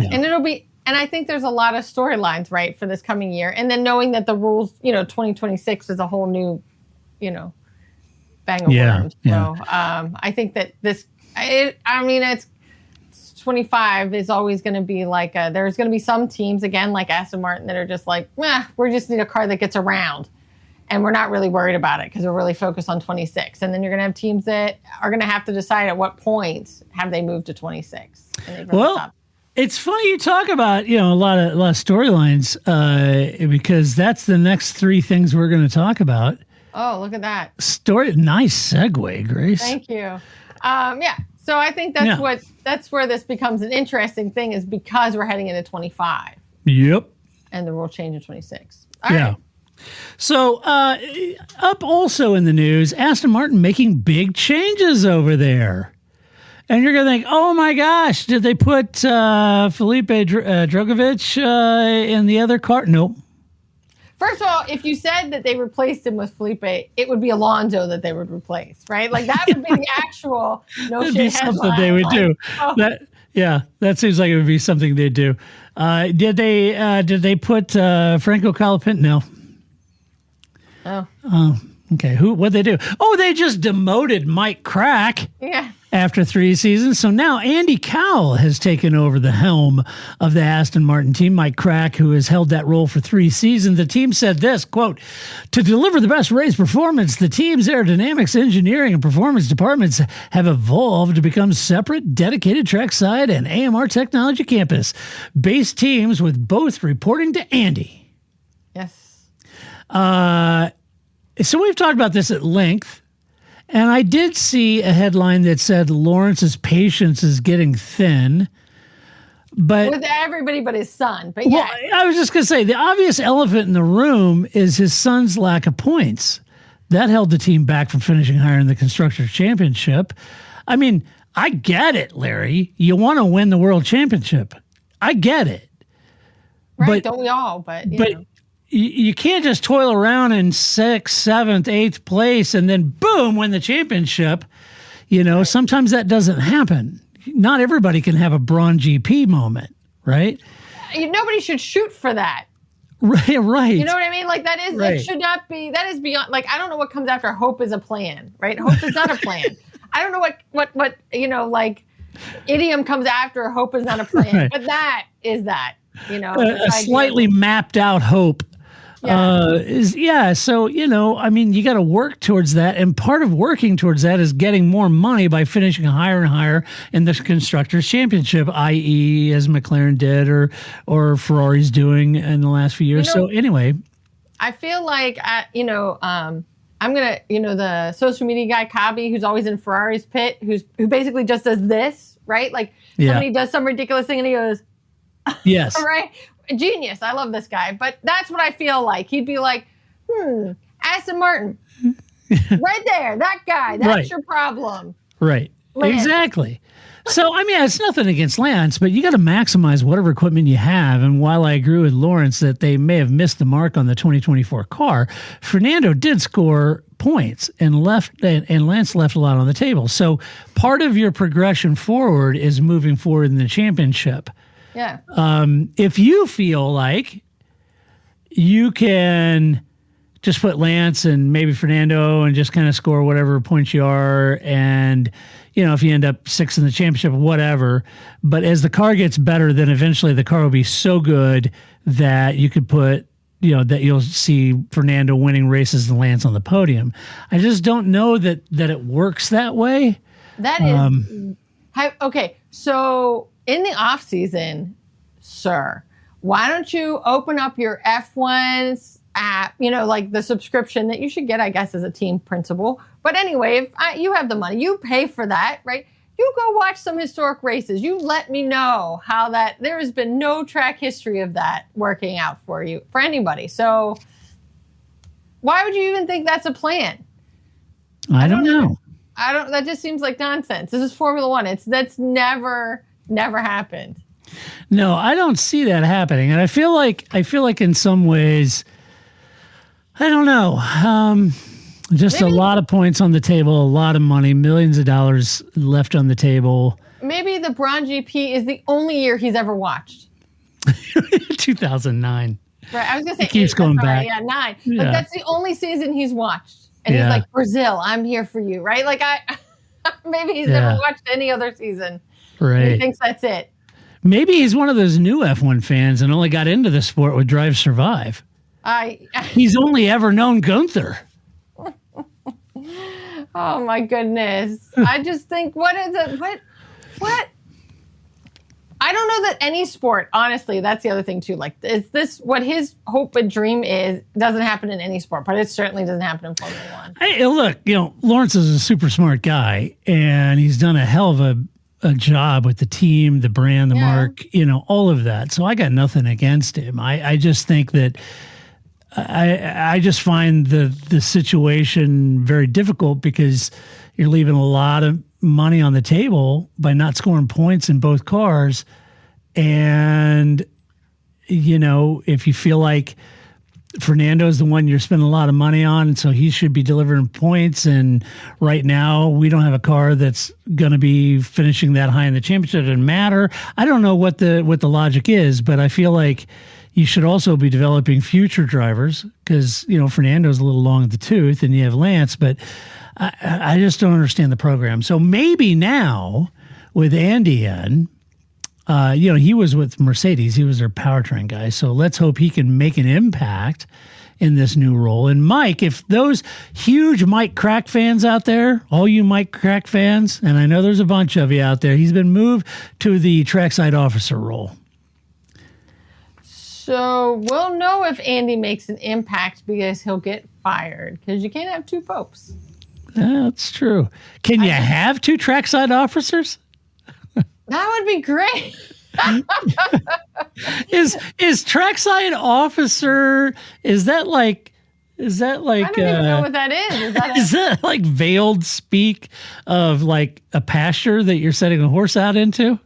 [SPEAKER 8] And I think there's a lot of storylines, right, for this coming year. And then knowing that the rules, 2026 is a whole new, bang of worms. So I think that it's 25 is always going to be like, there's going to be some teams, again, like Aston Martin, that are just like, we just need a car that gets around. And we're not really worried about it because we're really focused on 26. And then you're going to have teams that are going to have to decide at what point have they moved to 26. And really stopped.
[SPEAKER 6] It's funny you talk about, a lot of storylines because that's the next 3 things we're going to talk about.
[SPEAKER 8] Oh, look at that.
[SPEAKER 6] Nice segue, Grace.
[SPEAKER 8] Thank you. So I think that's where this becomes an interesting thing, is because we're heading into 25.
[SPEAKER 6] Yep.
[SPEAKER 8] And the rule change in 26. All right.
[SPEAKER 6] So up also in the news, Aston Martin making big changes over there. And you're going to think, oh my gosh, did they put Felipe Drogovic in the other car? Nope.
[SPEAKER 8] First of all, if you said that they replaced him with Felipe, it would be Alonso that they would replace, right? Like that would be the actual
[SPEAKER 6] That'd be something they would do.
[SPEAKER 8] Oh.
[SPEAKER 6] That seems like it would be something they'd do. Did they put Franco Colapinto? No.
[SPEAKER 8] Oh.
[SPEAKER 6] Okay. What'd they do? Oh, they just demoted Mike Krack.
[SPEAKER 8] Yeah.
[SPEAKER 6] After 3 seasons. So now Andy Cowell has taken over the helm of the Aston Martin team. Mike Krack, who has held that role for 3 seasons. The team said this, quote, "To deliver the best race performance, the team's aerodynamics, engineering, and performance departments have evolved to become separate, dedicated trackside and AMR technology campus based teams with both reporting to Andy."
[SPEAKER 8] Yes.
[SPEAKER 6] So we've talked about this at length. And I did see a headline that said Lawrence's patience is getting thin. But
[SPEAKER 8] with everybody but his son. But yeah.
[SPEAKER 6] Well, I was just going to say, the obvious elephant in the room is his son's lack of points. That held the team back from finishing higher in the Constructors' Championship. I mean, I get it, Larry. You want to win the World Championship. I get it.
[SPEAKER 8] Right, don't we all? But know.
[SPEAKER 6] You can't just toil around in 6th, 7th, 8th place and then boom, win the championship. Right. Sometimes that doesn't happen. Not everybody can have a Braun GP moment, right?
[SPEAKER 8] Nobody should shoot for that.
[SPEAKER 6] Right.
[SPEAKER 8] You know what I mean? Like that is, right. It should not be, that is beyond, like, I don't know what comes after hope is a plan, right? Hope is not a plan. I don't know what, like idiom comes after hope is not a plan, right. But that is that,
[SPEAKER 6] a slightly mapped out hope.
[SPEAKER 8] Yeah.
[SPEAKER 6] So, you got to work towards that. And part of working towards that is getting more money by finishing higher and higher in the Constructors' Championship, i.e. as McLaren did or Ferrari's doing in the last few years. So anyway.
[SPEAKER 8] I feel like, I'm going to, the social media guy, Kabi, who's always in Ferrari's pit, who basically just does this, right? Like somebody does some ridiculous thing and he goes,
[SPEAKER 6] yes.
[SPEAKER 8] All right. Genius. I love this guy. But that's what I feel like. He'd be like, Aston Martin. Right there. That guy. That's right. Your problem.
[SPEAKER 6] Right. Lance. Exactly. So, it's nothing against Lance, but you got to maximize whatever equipment you have. And while I agree with Lawrence that they may have missed the mark on the 2024 car, Fernando did score points and Lance left a lot on the table. So part of your progression forward is moving forward in the championship.
[SPEAKER 8] Yeah.
[SPEAKER 6] If you feel like you can just put Lance and maybe Fernando and just kind of score whatever points you are, and if you end up 6th in the championship, whatever. But as the car gets better, then eventually the car will be so good that you could put, that you'll see Fernando winning races and Lance on the podium. I just don't know that it works that way.
[SPEAKER 8] That is okay. So. In the off season, sir, why don't you open up your F1's app, like the subscription that you should get, I guess, as a team principal. But anyway, if you have the money, you pay for that, right? You go watch some historic races. You let me know how there has been no track history of that working out for you, for anybody. So why would you even think that's a plan?
[SPEAKER 6] I don't know.
[SPEAKER 8] That just seems like nonsense. This is Formula One. That's never happened.
[SPEAKER 6] No, I don't see that happening. And I feel like in some ways, I don't know, just maybe, a lot of points on the table, a lot of money, millions of dollars left on the table.
[SPEAKER 8] Maybe the Braun GP is the only year he's ever watched.
[SPEAKER 6] 2009.
[SPEAKER 8] Right. I was going to say,
[SPEAKER 6] it keeps going back.
[SPEAKER 8] Yeah, 9. Yeah. But that's the only season he's watched. And he's like, Brazil, I'm here for you. Right. Like maybe he's never watched any other season.
[SPEAKER 6] Right.
[SPEAKER 8] He thinks that's it.
[SPEAKER 6] Maybe he's one of those new F1 fans and only got into the sport with Drive Survive. He's only ever known Gunther.
[SPEAKER 8] Oh my goodness. I just think, what is it? What? I don't know that any sport, honestly, that's the other thing too. Like, is this what his hope and dream is? Doesn't happen in any sport, but it certainly doesn't happen in Formula One.
[SPEAKER 6] Hey, look, Lawrence is a super smart guy, and he's done a hell of a job with the team, the brand, the mark, all of that. So I got nothing against him. I just think that I just find the situation very difficult because you're leaving a lot of money on the table by not scoring points in both cars. And, if you feel like Fernando's the one you're spending a lot of money on, and so he should be delivering points. And right now, we don't have a car that's going to be finishing that high in the championship. It doesn't matter. I don't know what the logic is, but I feel like you should also be developing future drivers because, Fernando's a little long at the tooth, and you have Lance, but I just don't understand the program. So maybe now with Andy in, he was with Mercedes. He was their powertrain guy. So let's hope he can make an impact in this new role. And Mike, if those huge Mike Krack fans out there, all you Mike Krack fans, and I know there's a bunch of you out there, he's been moved to the trackside officer role.
[SPEAKER 8] So we'll know if Andy makes an impact because he'll get fired because you can't have two popes.
[SPEAKER 6] That's true. Can you have two trackside officers?
[SPEAKER 8] That would be great.
[SPEAKER 6] Is trackside officer? Is that like?
[SPEAKER 8] I don't even know what that is.
[SPEAKER 6] Is that like veiled speak of like a pasture that you're setting a horse out into?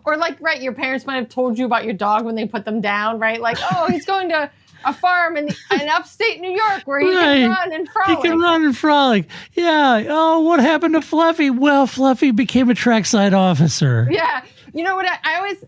[SPEAKER 8] Or like, right, your parents might have told you about your dog when they put them down, right? Like, oh, he's going to a farm in upstate New York where he can run and frolic.
[SPEAKER 6] He can run and frolic. Yeah. Oh, what happened to Fluffy? Well, Fluffy became a trackside officer.
[SPEAKER 8] Yeah. You know what? I always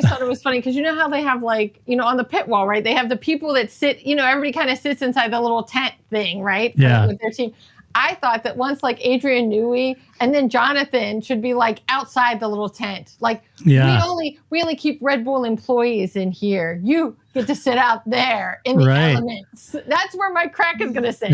[SPEAKER 8] thought it was funny because you know how they have like, on the pit wall, right? They have the people that sit, everybody kind of sits inside the little tent thing, right?
[SPEAKER 6] Yeah.
[SPEAKER 8] With their team. I thought that once like Adrian Newey and then Jonathan should be like outside the little tent. Like we only keep Red Bull employees in here. You get to sit out there in the elements. That's where my Krack is going to sit.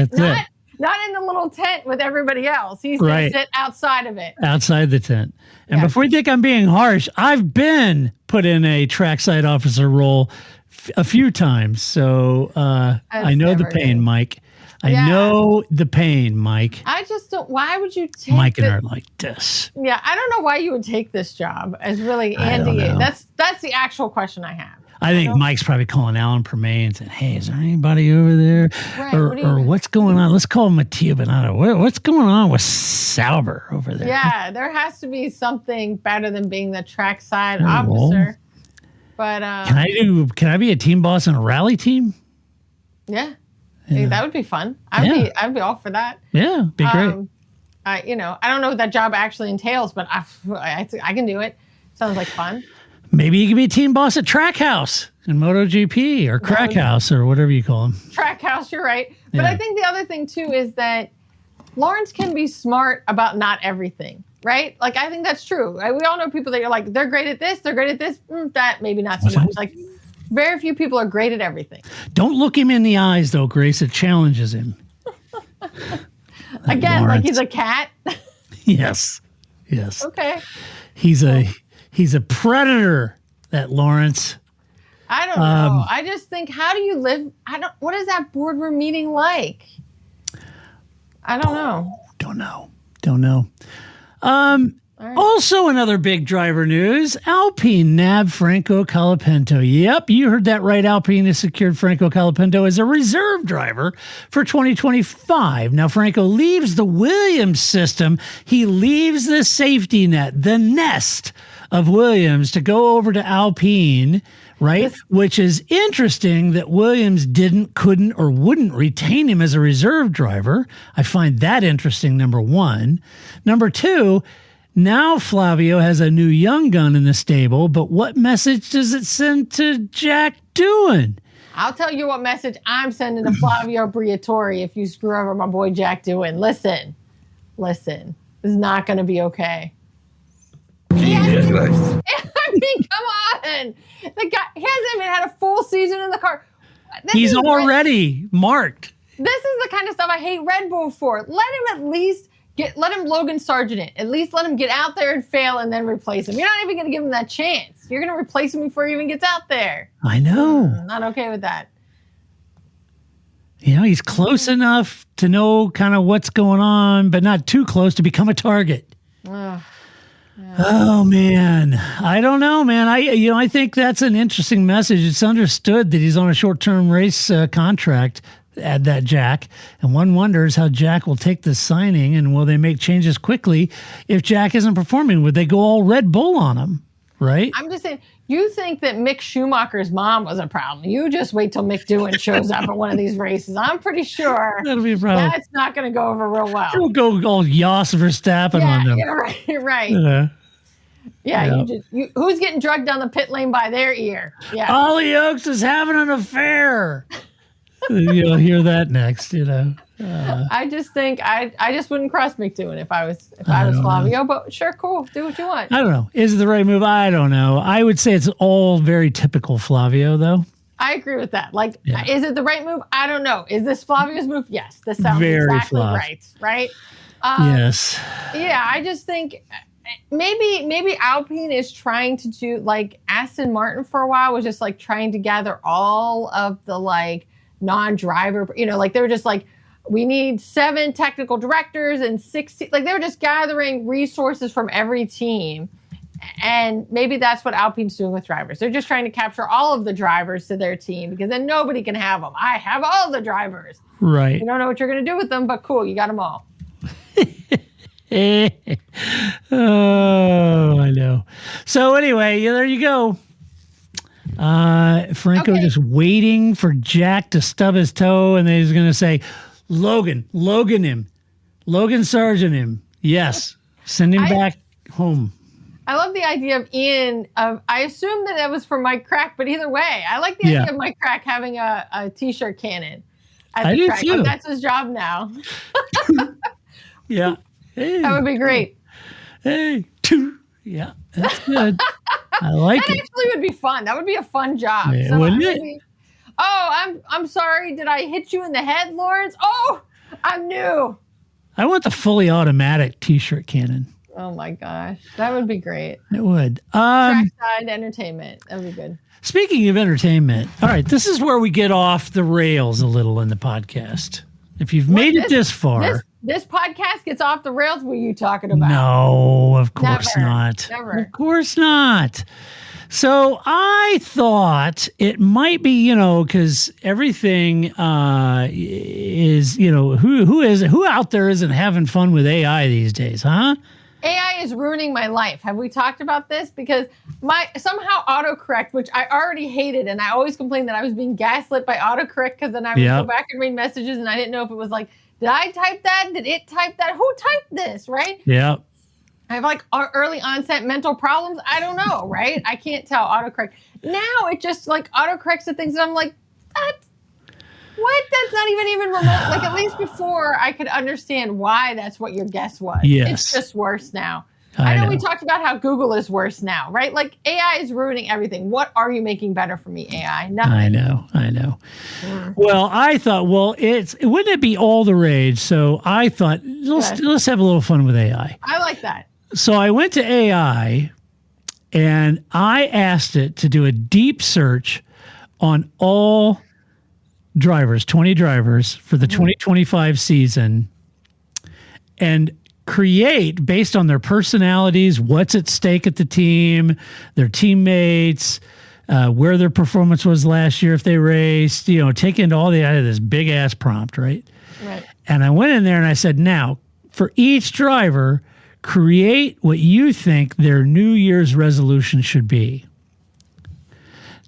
[SPEAKER 8] Not in the little tent with everybody else. He's going to sit outside of it.
[SPEAKER 6] Outside the tent. And before you think I'm being harsh, I've been put in a trackside officer role a few times. So I know the pain, Mike. I know the pain, Mike.
[SPEAKER 8] I just don't. Why would you take
[SPEAKER 6] Mike and I are like this?
[SPEAKER 8] Yeah, I don't know why you would take this job as really Andy. That's the actual question I have.
[SPEAKER 6] I think Mike's probably calling Alan Permay and saying, "Hey, is there anybody over there?
[SPEAKER 8] Right,
[SPEAKER 6] or what's going on? Let's call Mattia Binotto. What's going on with Sauber over there?"
[SPEAKER 8] Yeah, there has to be something better than being the trackside officer. But
[SPEAKER 6] can I be a team boss in a rally team?
[SPEAKER 8] Yeah. That would be fun. I'd be all for that.
[SPEAKER 6] Yeah, be great.
[SPEAKER 8] I don't know what that job actually entails, but I can do it. Sounds like fun.
[SPEAKER 6] Maybe you can be a team boss at Trackhouse in MotoGP or Crackhouse or whatever you call them.
[SPEAKER 8] Trackhouse, you're right. But I think the other thing too is that Lawrence can be smart about not everything, right? Like I think that's true. We all know people that you're like, they're great at this, they're great at this, that maybe not so much. Like very few people are great at everything.
[SPEAKER 6] Don't look him in the eyes, though, Grace. It challenges him.
[SPEAKER 8] Again, Lawrence. Like he's a cat?
[SPEAKER 6] Yes.
[SPEAKER 8] Okay.
[SPEAKER 6] He's a predator, that Lawrence.
[SPEAKER 8] I don't know. I just think, how do you live? What is that boardroom meeting like? I don't know.
[SPEAKER 6] Don't know.
[SPEAKER 8] Right.
[SPEAKER 6] Also, another big driver news, Alpine nabbed Franco Colapinto. Yep, you heard that right. Alpine has secured Franco Colapinto as a reserve driver for 2025. Now, Franco leaves the Williams system. He leaves the safety net, the nest of Williams, to go over to Alpine, right? Which is interesting that Williams couldn't, or wouldn't retain him as a reserve driver. I find that interesting, number one. Number two, now Flavio has a new young gun in the stable, but what message does it send to Jack Doohan?
[SPEAKER 8] I'll tell you what message I'm sending to Flavio Briatore if you screw over my boy Jack Doohan. Listen. This is not going to be okay.
[SPEAKER 11] Jesus Christ.
[SPEAKER 8] I mean, come on. The guy, he hasn't even had a full season in the car.
[SPEAKER 6] He's already marked.
[SPEAKER 8] This is the kind of stuff I hate Red Bull for. Let him at least let him Logan Sargent it. At least let him get out there and fail and then replace him. You're not even going to give him that chance. You're going to replace him before he even gets out there.
[SPEAKER 6] I know.
[SPEAKER 8] Not okay with that.
[SPEAKER 6] He's close enough to know kind of what's going on, but not too close to become a target. Oh, man. I don't know, man. I think that's an interesting message. It's understood that he's on a short-term race contract. Add that Jack, and one wonders how Jack will take this signing, and will they make changes quickly if Jack isn't performing? Would they go all Red Bull on him? right?
[SPEAKER 8] I'm just saying, you think that Mick Schumacher's mom was a problem. You just wait till Mick Doohan shows up at one of these races. I'm pretty sure
[SPEAKER 6] that'll be a problem.
[SPEAKER 8] That's not going to go over real well.
[SPEAKER 6] He'll go all Jos Verstappen on them.
[SPEAKER 8] Yeah, right.
[SPEAKER 6] Yeah.
[SPEAKER 8] Who's getting drugged down the pit lane by their ear? Yeah.
[SPEAKER 6] Ollie Oaks is having an affair. You'll hear that next,
[SPEAKER 8] I just think I just wouldn't cross Mick Doohan if I was Flavio, but sure, cool. Do what you want.
[SPEAKER 6] I don't know. Is it the right move? I don't know. I would say it's all very typical Flavio, though.
[SPEAKER 8] I agree with that. Is it the right move? I don't know. Is this Flavio's move? Yes. This sounds very exactly right.
[SPEAKER 6] Yes.
[SPEAKER 8] Yeah, I just think maybe Alpine is trying to do like Aston Martin for a while was just like trying to gather all of the like non-driver, they were just like, we need 7 technical directors and 60, like they were just gathering resources from every team. And maybe that's what Alpine's doing with drivers. They're just trying to capture all of the drivers to their team because then nobody can have them. I have all the drivers.
[SPEAKER 6] Right.
[SPEAKER 8] You don't know what you're going to do with them, but cool, you got them all.
[SPEAKER 6] Oh, I know. So anyway, there you go. Franco just waiting for Jack to stub his toe, and then he's going to say, Logan Sargent him. Yes. Send him back home.
[SPEAKER 8] I love the idea of Ian. I assume that was for Mike Krack, but either way, I like the idea of Mike Krack having a T-shirt cannon.
[SPEAKER 6] I do too.
[SPEAKER 8] Like, that's his job now.
[SPEAKER 6] Yeah. Hey.
[SPEAKER 8] That would be great.
[SPEAKER 6] Hey. Yeah, that's good. I like it.
[SPEAKER 8] That actually would be fun. That would be a fun job.
[SPEAKER 6] Yeah, wouldn't it?
[SPEAKER 8] I'm sorry. Did I hit you in the head, Lawrence? Oh, I'm new.
[SPEAKER 6] I want the fully automatic T-shirt cannon.
[SPEAKER 8] Oh my gosh, that would be great.
[SPEAKER 6] It would.
[SPEAKER 8] Trackside entertainment. That would be good.
[SPEAKER 6] Speaking of entertainment, all right, this is where we get off the rails a little in the podcast. If you've made it this far.
[SPEAKER 8] This podcast gets off the rails. What are you talking about?
[SPEAKER 6] No, of course not.
[SPEAKER 8] Never.
[SPEAKER 6] Of course not. So I thought it might be, because everything is, who out there isn't having fun with AI these days, huh?
[SPEAKER 8] AI is ruining my life. Have we talked about this? Because somehow autocorrect, which I already hated, and I always complained that I was being gaslit by autocorrect because then I would go back and read messages and I didn't know if it was like, did I type that? Did it type that? Who typed this, right?
[SPEAKER 6] Yeah.
[SPEAKER 8] I have like early onset mental problems. I don't know, right? I can't tell autocorrect. Now it just like autocorrects the things that I'm like, what? That's not even remote. Like at least before I could understand why that's what your guess was.
[SPEAKER 6] Yes.
[SPEAKER 8] It's just worse now. I know we talked about how Google is worse now, right? Like AI is ruining everything. What are you making better for me, AI? Nothing.
[SPEAKER 6] I know. Well, I thought, wouldn't it be all the rage? So I thought, let's have a little fun with AI.
[SPEAKER 8] I like that.
[SPEAKER 6] So I went to AI and I asked it to do a deep search on all drivers, 20 drivers for the 2025 season, and create based on their personalities, what's at stake at the team, their teammates, where their performance was last year if they raced, take into all out of this big ass prompt, right?
[SPEAKER 8] Right.
[SPEAKER 6] And I went in there and I said, now for each driver, create what you think their New Year's resolution should be.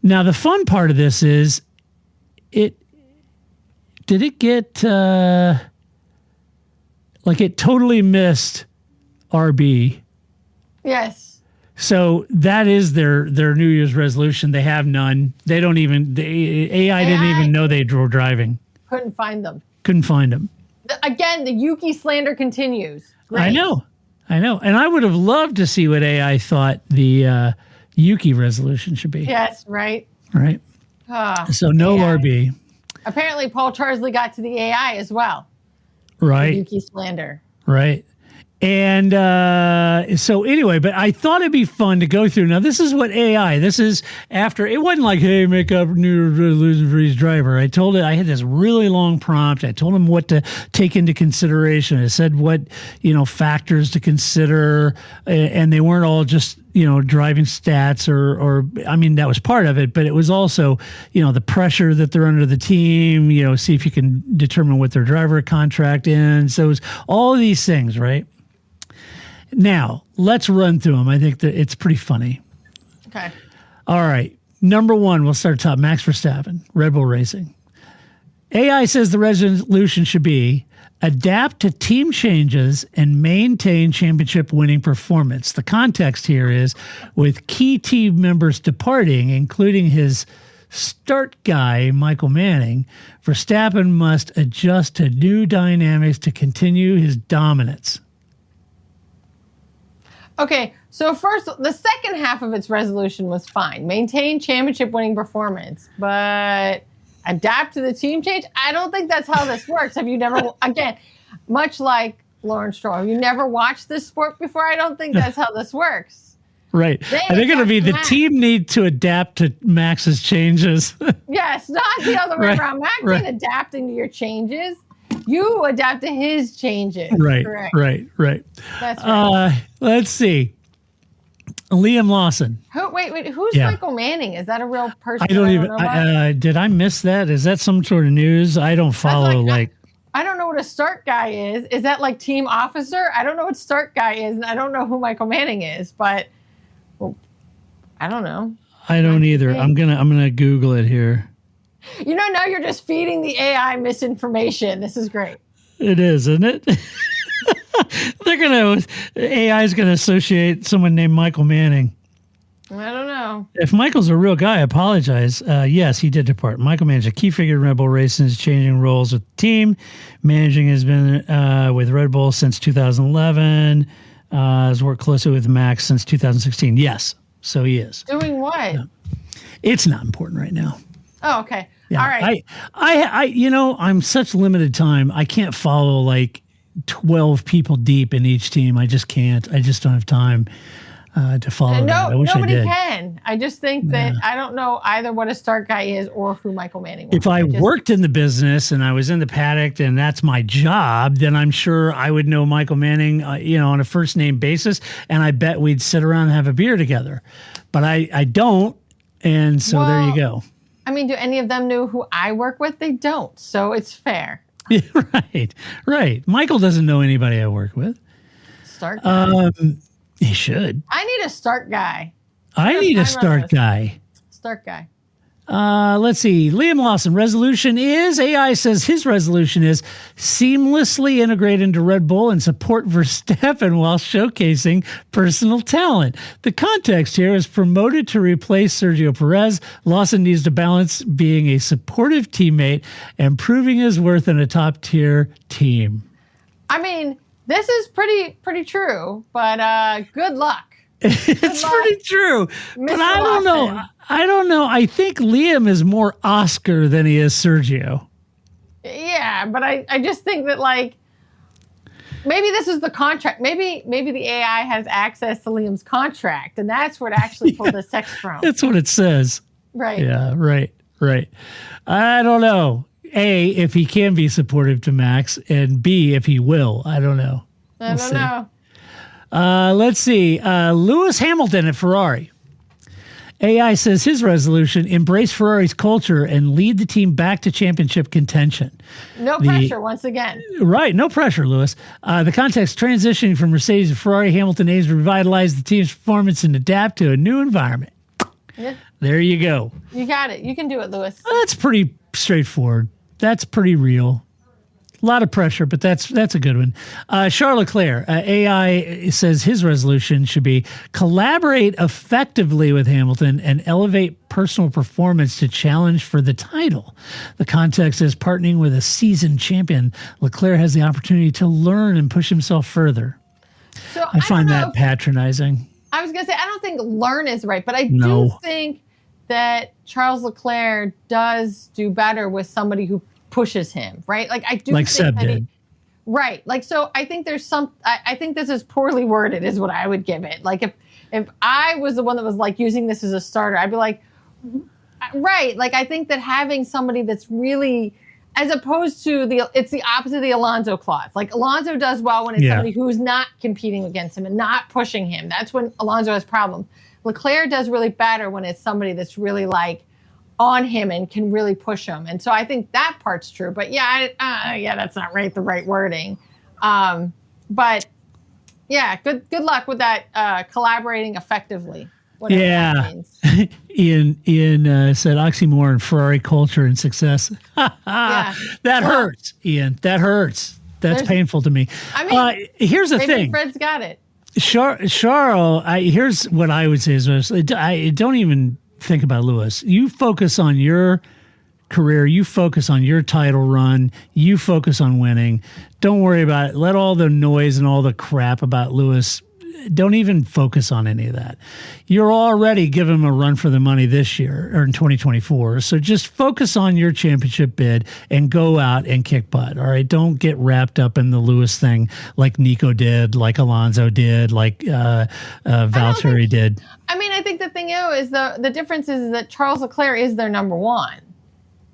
[SPEAKER 6] Now the fun part of this is it totally missed RB.
[SPEAKER 8] Yes.
[SPEAKER 6] So that is their New Year's resolution. They have none. They don't even, AI didn't even know they were driving.
[SPEAKER 8] Couldn't find them. Again, the Yuki slander continues. Great.
[SPEAKER 6] I know. And I would have loved to see what AI thought the Yuki resolution should be.
[SPEAKER 8] Yes, right.
[SPEAKER 6] Right. So no AI. RB.
[SPEAKER 8] Apparently, Paul Charsley got to the AI as well.
[SPEAKER 6] Right.
[SPEAKER 8] Yuki slander.
[SPEAKER 6] Right. And so anyway, but I thought it'd be fun to go through. Now, this is what AI, this is after, it wasn't like, hey, make up New Year's resolution for each driver. I told it, I had this really long prompt. I told him what to take into consideration. I said what, factors to consider. And they weren't all just, driving stats or that was part of it, but it was also, the pressure that they're under the team, see if you can determine what their driver contract ends. So it was all of these things, right? Now, let's run through them. I think that it's pretty funny.
[SPEAKER 8] Okay.
[SPEAKER 6] All right. Number one, we'll start top. Max Verstappen, Red Bull Racing. AI says the resolution should be adapt to team changes and maintain championship winning performance. The context here is with key team members departing, including his start guy, Michael Manning, Verstappen must adjust to new dynamics to continue his dominance.
[SPEAKER 8] Okay, so first, the second half of its resolution was fine. Maintain championship winning performance, but adapt to the team change? I don't think that's how this works. Have you never, again, much like Lawrence Stroll, have you never watched this sport before? I don't think that's how this works.
[SPEAKER 6] Right. I think it'll be the team need to adapt to Max's changes.
[SPEAKER 8] Yes, not the other way around. Max ain't adapting to your changes. You adapt to his changes.
[SPEAKER 6] Right,
[SPEAKER 8] correct.
[SPEAKER 6] right.
[SPEAKER 8] That's right.
[SPEAKER 6] Let's see. Liam Lawson.
[SPEAKER 8] Wait. Who's Michael Manning? Is that a real person?
[SPEAKER 6] I don't even. Did I miss that? Is that some sort of news? I don't follow.
[SPEAKER 8] I don't know what a start guy is. Is that like team officer? I don't know what start guy is, and I don't know who Michael Manning is. But I don't know.
[SPEAKER 6] I don't either. I'm gonna Google it here.
[SPEAKER 8] You know, now you're just feeding the AI misinformation. This is great.
[SPEAKER 6] It is, isn't it? AI is gonna associate someone named Michael Manning.
[SPEAKER 8] I don't know.
[SPEAKER 6] If Michael's a real guy, I apologize. Yes, he did depart. Michael Manning is a key figure in Red Bull Racing, is changing roles with the team. Managing has been with Red Bull since 2011. Has worked closely with Max since 2016. Yes, so he is.
[SPEAKER 8] Doing what?
[SPEAKER 6] No. It's not important right now.
[SPEAKER 8] Oh, okay.
[SPEAKER 6] Yeah,
[SPEAKER 8] all right.
[SPEAKER 6] I'm such limited time. I can't follow like 12 people deep in each team. I just can't. I just don't have time to follow that. I wish
[SPEAKER 8] nobody
[SPEAKER 6] I did.
[SPEAKER 8] can. I just think that I don't know either what a start guy is or who Michael Manning was.
[SPEAKER 6] If I worked in the business and I was in the paddock and that's my job, then I'm sure I would know Michael Manning, on a first name basis. And I bet we'd sit around and have a beer together. But I don't. And so there you go.
[SPEAKER 8] I mean, do any of them know who I work with? They don't. So it's fair.
[SPEAKER 6] Right. Michael doesn't know anybody I work with.
[SPEAKER 8] Start guy.
[SPEAKER 6] He should.
[SPEAKER 8] I need a start guy.
[SPEAKER 6] I need a start guy.
[SPEAKER 8] Start guy.
[SPEAKER 6] Let's see. Liam Lawson, resolution is, AI says his resolution is seamlessly integrate into Red Bull and support Verstappen while showcasing personal talent. The context here is promoted to replace Sergio Perez. Lawson needs to balance being a supportive teammate and proving his worth in a top-tier team.
[SPEAKER 8] I mean, this is pretty true, but good luck.
[SPEAKER 6] It's pretty true, but I don't know. I think Liam is more Oscar than he is Sergio.
[SPEAKER 8] Yeah, but I just think that maybe this is the contract. Maybe the AI has access to Liam's contract, and that's where it actually pulled this text from.
[SPEAKER 6] That's what it says.
[SPEAKER 8] Right.
[SPEAKER 6] Yeah. Right. I don't know. A, if he can be supportive to Max, and B, if he will. I don't know.
[SPEAKER 8] I don't know.
[SPEAKER 6] Let's see. Lewis Hamilton at Ferrari. AI says his resolution, embrace Ferrari's culture and lead the team back to championship contention.
[SPEAKER 8] No pressure, once again.
[SPEAKER 6] Right, no pressure, Lewis. The context, transitioning from Mercedes to Ferrari, Hamilton aims to revitalize the team's performance and adapt to a new environment.
[SPEAKER 8] Yeah.
[SPEAKER 6] There you go.
[SPEAKER 8] You got it. You can do it, Lewis.
[SPEAKER 6] That's pretty straightforward. That's pretty real. A lot of pressure, but that's a good one. Charles Leclerc, AI says his resolution should be collaborate effectively with Hamilton and elevate personal performance to challenge for the title. The context is partnering with a seasoned champion. Leclerc has the opportunity to learn and push himself further.
[SPEAKER 8] So
[SPEAKER 6] I find that patronizing.
[SPEAKER 8] I was going to say, I don't think learn is right, but I do think that Charles Leclerc does do better with somebody who pushes him, right? I do
[SPEAKER 6] like
[SPEAKER 8] think
[SPEAKER 6] Seb did.
[SPEAKER 8] Right. So I think there's I think this is poorly worded is what I would give it. If I was the one that was using this as a starter, I'd be like, right. I think that having somebody that's really, as opposed to it's the opposite of the Alonso clause. Alonso does well when it's somebody who's not competing against him and not pushing him. That's when Alonso has problems. Leclerc does really better when it's somebody that's really on him and can really push him. And so I think that part's true. But that's not the right wording. But yeah, good luck with that collaborating effectively. Whatever
[SPEAKER 6] Yeah.
[SPEAKER 8] that means.
[SPEAKER 6] Ian said oxymoron, Ferrari culture and success.
[SPEAKER 8] Yeah.
[SPEAKER 6] That
[SPEAKER 8] Well,
[SPEAKER 6] hurts, Ian. That hurts. That's
[SPEAKER 8] There's-
[SPEAKER 6] painful to me.
[SPEAKER 8] I mean,
[SPEAKER 6] here's the
[SPEAKER 8] maybe
[SPEAKER 6] thing.
[SPEAKER 8] Fred's got it.
[SPEAKER 6] Charles, here's what I would say is this. I don't even think about Lewis. You focus on your career. You focus on your title run. You focus on winning. Don't worry about it. Let all the noise and all the crap about Lewis, don't even focus on any of that. You're already giving him a run for the money this year or in 2024. So just focus on your championship bid and go out and kick butt. All right. Don't get wrapped up in the Lewis thing like Nico did, like Alonso did, like Valtteri did.
[SPEAKER 8] I mean, I think the thing is the difference is that Charles Leclerc is their number one.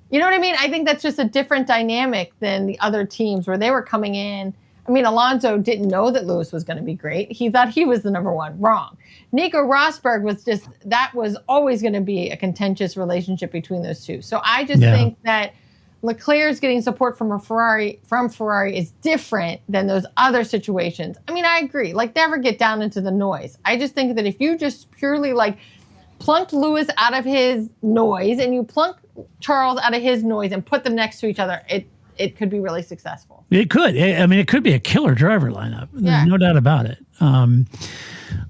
[SPEAKER 8] You know what I mean? I think that's just a different dynamic than the other teams where they were coming in. I mean, Alonso didn't know that Lewis was going to be great. He thought he was the number one. Wrong. Nico Rosberg was always going to be a contentious relationship between those two. So I just think that Leclerc's getting support from Ferrari is different than those other situations. I mean, I agree. Like, never get down into the noise. I just think that if you just purely plunked Lewis out of his noise and you plunk Charles out of his noise and put them next to each other, it could be really successful.
[SPEAKER 6] It could. I mean, it could be a killer driver lineup. There's no doubt about it.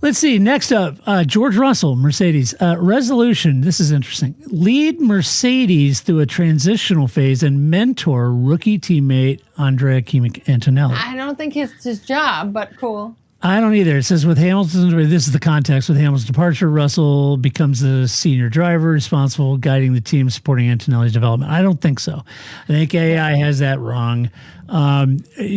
[SPEAKER 6] Let's see. Next up, George Russell, Mercedes. Resolution. This is interesting. Lead Mercedes through a transitional phase and mentor rookie teammate Andrea Antonelli.
[SPEAKER 8] I don't think it's his job, but cool.
[SPEAKER 6] I don't either. It says with Hamilton's, this is the context, with Hamilton's departure, Russell becomes the senior driver responsible, guiding the team, supporting Antonelli's development. I don't think so. I think AI has that wrong.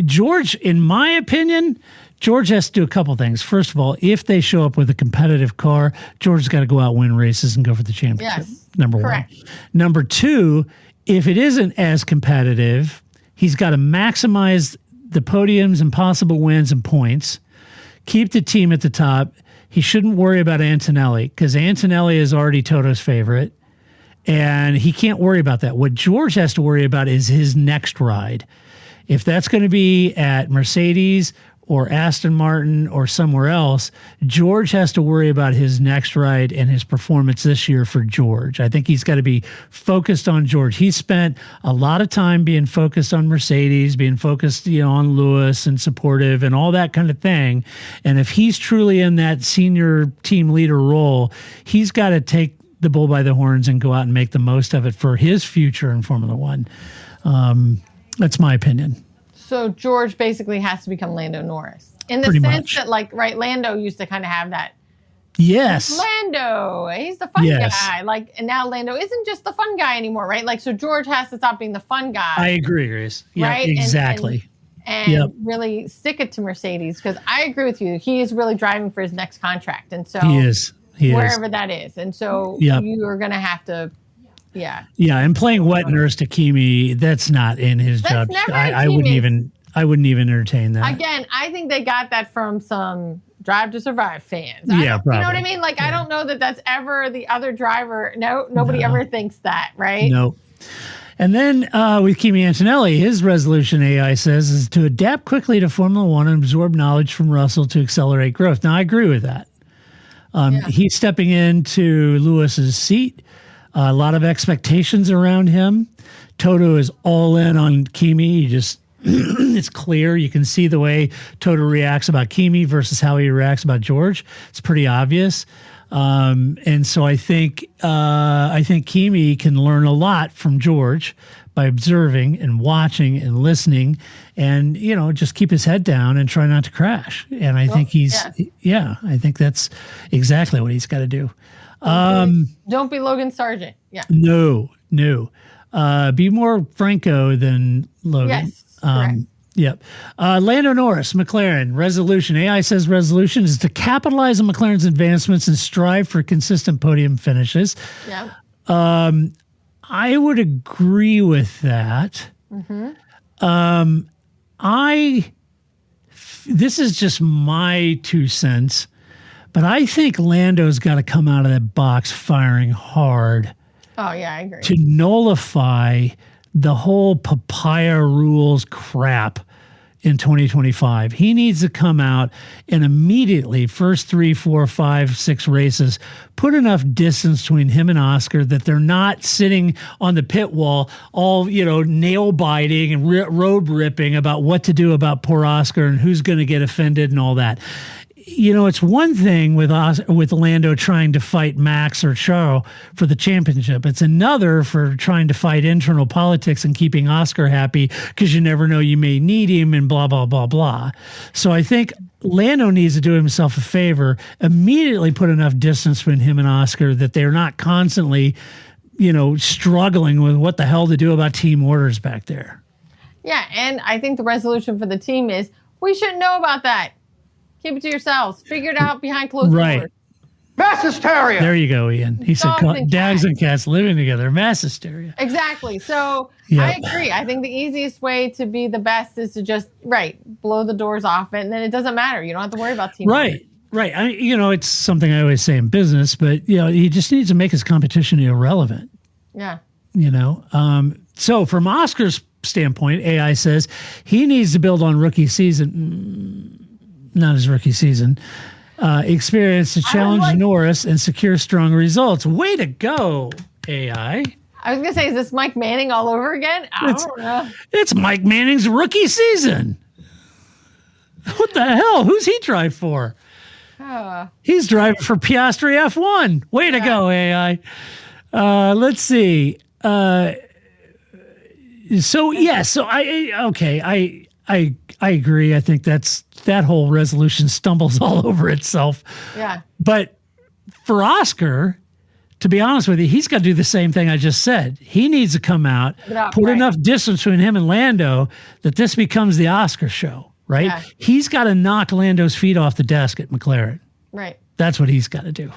[SPEAKER 6] George, in my opinion, George has to do a couple things. First of all, if they show up with a competitive car, George's got to go out, win races, and go for the championship.
[SPEAKER 8] Yes,
[SPEAKER 6] number
[SPEAKER 8] correct.
[SPEAKER 6] one. Number two, if it isn't as competitive, he's got to maximize the podiums and possible wins and points. Keep the team at the top. He shouldn't worry about Antonelli because Antonelli is already Toto's favorite, and he can't worry about that. What George has to worry about is his next ride. If that's going to be at Mercedes or Aston Martin or somewhere else, George has to worry about his next ride and his performance this year for George. I think he's got to be focused on George. He spent a lot of time being focused on Mercedes, being focused, on Lewis and supportive and all that kind of thing. And if he's truly in that senior team leader role, he's got to take the bull by the horns and go out and make the most of it for his future in Formula One. That's my opinion.
[SPEAKER 8] So George basically has to become Lando Norris in the
[SPEAKER 6] Pretty
[SPEAKER 8] sense
[SPEAKER 6] much.
[SPEAKER 8] that, Lando used to kind of have that.
[SPEAKER 6] Yes.
[SPEAKER 8] Lando, he's the fun guy. And now Lando isn't just the fun guy anymore, right? So George has to stop being the fun guy.
[SPEAKER 6] I agree, Grace. Yeah,
[SPEAKER 8] right?
[SPEAKER 6] exactly.
[SPEAKER 8] And really stick it to Mercedes because I agree with you. He is really driving for his next contract, and so
[SPEAKER 6] he is
[SPEAKER 8] wherever that is, and so you are going to have to. Yeah. Yeah,
[SPEAKER 6] and playing wet nurse to Kimi, that's not in his job. I wouldn't even entertain that.
[SPEAKER 8] Again, I think they got that from some Drive to Survive fans.
[SPEAKER 6] Probably.
[SPEAKER 8] You know what I mean? I don't know that that's ever the other driver. Nobody ever thinks that, right?
[SPEAKER 6] No. And then with Kimi Antonelli, his resolution, AI says, is to adapt quickly to Formula One and absorb knowledge from Russell to accelerate growth. Now, I agree with that. He's stepping into Lewis's seat. A lot of expectations around him. Toto is all in on Kimi. It's clear. You can see the way Toto reacts about Kimi versus how he reacts about George. It's pretty obvious. And so I think Kimi can learn a lot from George by observing and watching and listening and, just keep his head down and try not to crash. And I think I think that's exactly what he's got to do.
[SPEAKER 8] Don't be Logan Sargent. Yeah.
[SPEAKER 6] No. Be more Franco than Logan.
[SPEAKER 8] Yes. Correct.
[SPEAKER 6] Yep. Lando Norris, McLaren, resolution. AI says resolution is to capitalize on McLaren's advancements and strive for consistent podium finishes.
[SPEAKER 8] Yeah.
[SPEAKER 6] I would agree with that.
[SPEAKER 8] Mm-hmm.
[SPEAKER 6] This is just my 2 cents. But I think Lando's got to come out of that box firing hard.
[SPEAKER 8] Oh, yeah, I agree.
[SPEAKER 6] To nullify the whole papaya rules crap in 2025. He needs to come out and immediately, first 3, 4, 5, 6 races, put enough distance between him and Oscar that they're not sitting on the pit wall, all, nail biting and road ripping about what to do about poor Oscar and who's going to get offended and all that. It's one thing with Lando trying to fight Max or Charles for the championship. It's another for trying to fight internal politics and keeping Oscar happy because you never know, you may need him and blah, blah, blah, blah. So I think Lando needs to do himself a favor, immediately put enough distance between him and Oscar that they're not constantly, struggling with what the hell to do about team orders back there. Yeah,
[SPEAKER 8] and I think the resolution for the team is we shouldn't know about that. Keep it to yourselves. Figure it out behind closed doors.
[SPEAKER 5] Mass hysteria.
[SPEAKER 6] There you go, Ian. He said dogs and cats living together. Mass hysteria.
[SPEAKER 8] Exactly. So I agree. I think the easiest way to be the best is to just, blow the doors off it, and then it doesn't matter. You don't have to worry about team.
[SPEAKER 6] Right. It's something I always say in business, but, he just needs to make his competition irrelevant.
[SPEAKER 8] Yeah.
[SPEAKER 6] So from Oscar's standpoint, AI says he needs to build on rookie season. Not his rookie season, experience to challenge Norris and secure strong results. Way to go, AI.
[SPEAKER 8] I was going to say, is this Mike Manning all over again? I don't know.
[SPEAKER 6] It's Mike Manning's rookie season. What the hell? Who's he drive for? He's driving for Piastri F1. Way to go, AI. Let's see. I agree. I think that whole resolution stumbles all over itself.
[SPEAKER 8] Yeah.
[SPEAKER 6] But for Oscar, to be honest with you, he's got to do the same thing I just said. He needs to come out, put enough distance between him and Lando that this becomes the Oscar show, right? Yeah. He's got to knock Lando's feet off the desk at McLaren.
[SPEAKER 8] Right.
[SPEAKER 6] That's what he's got to do.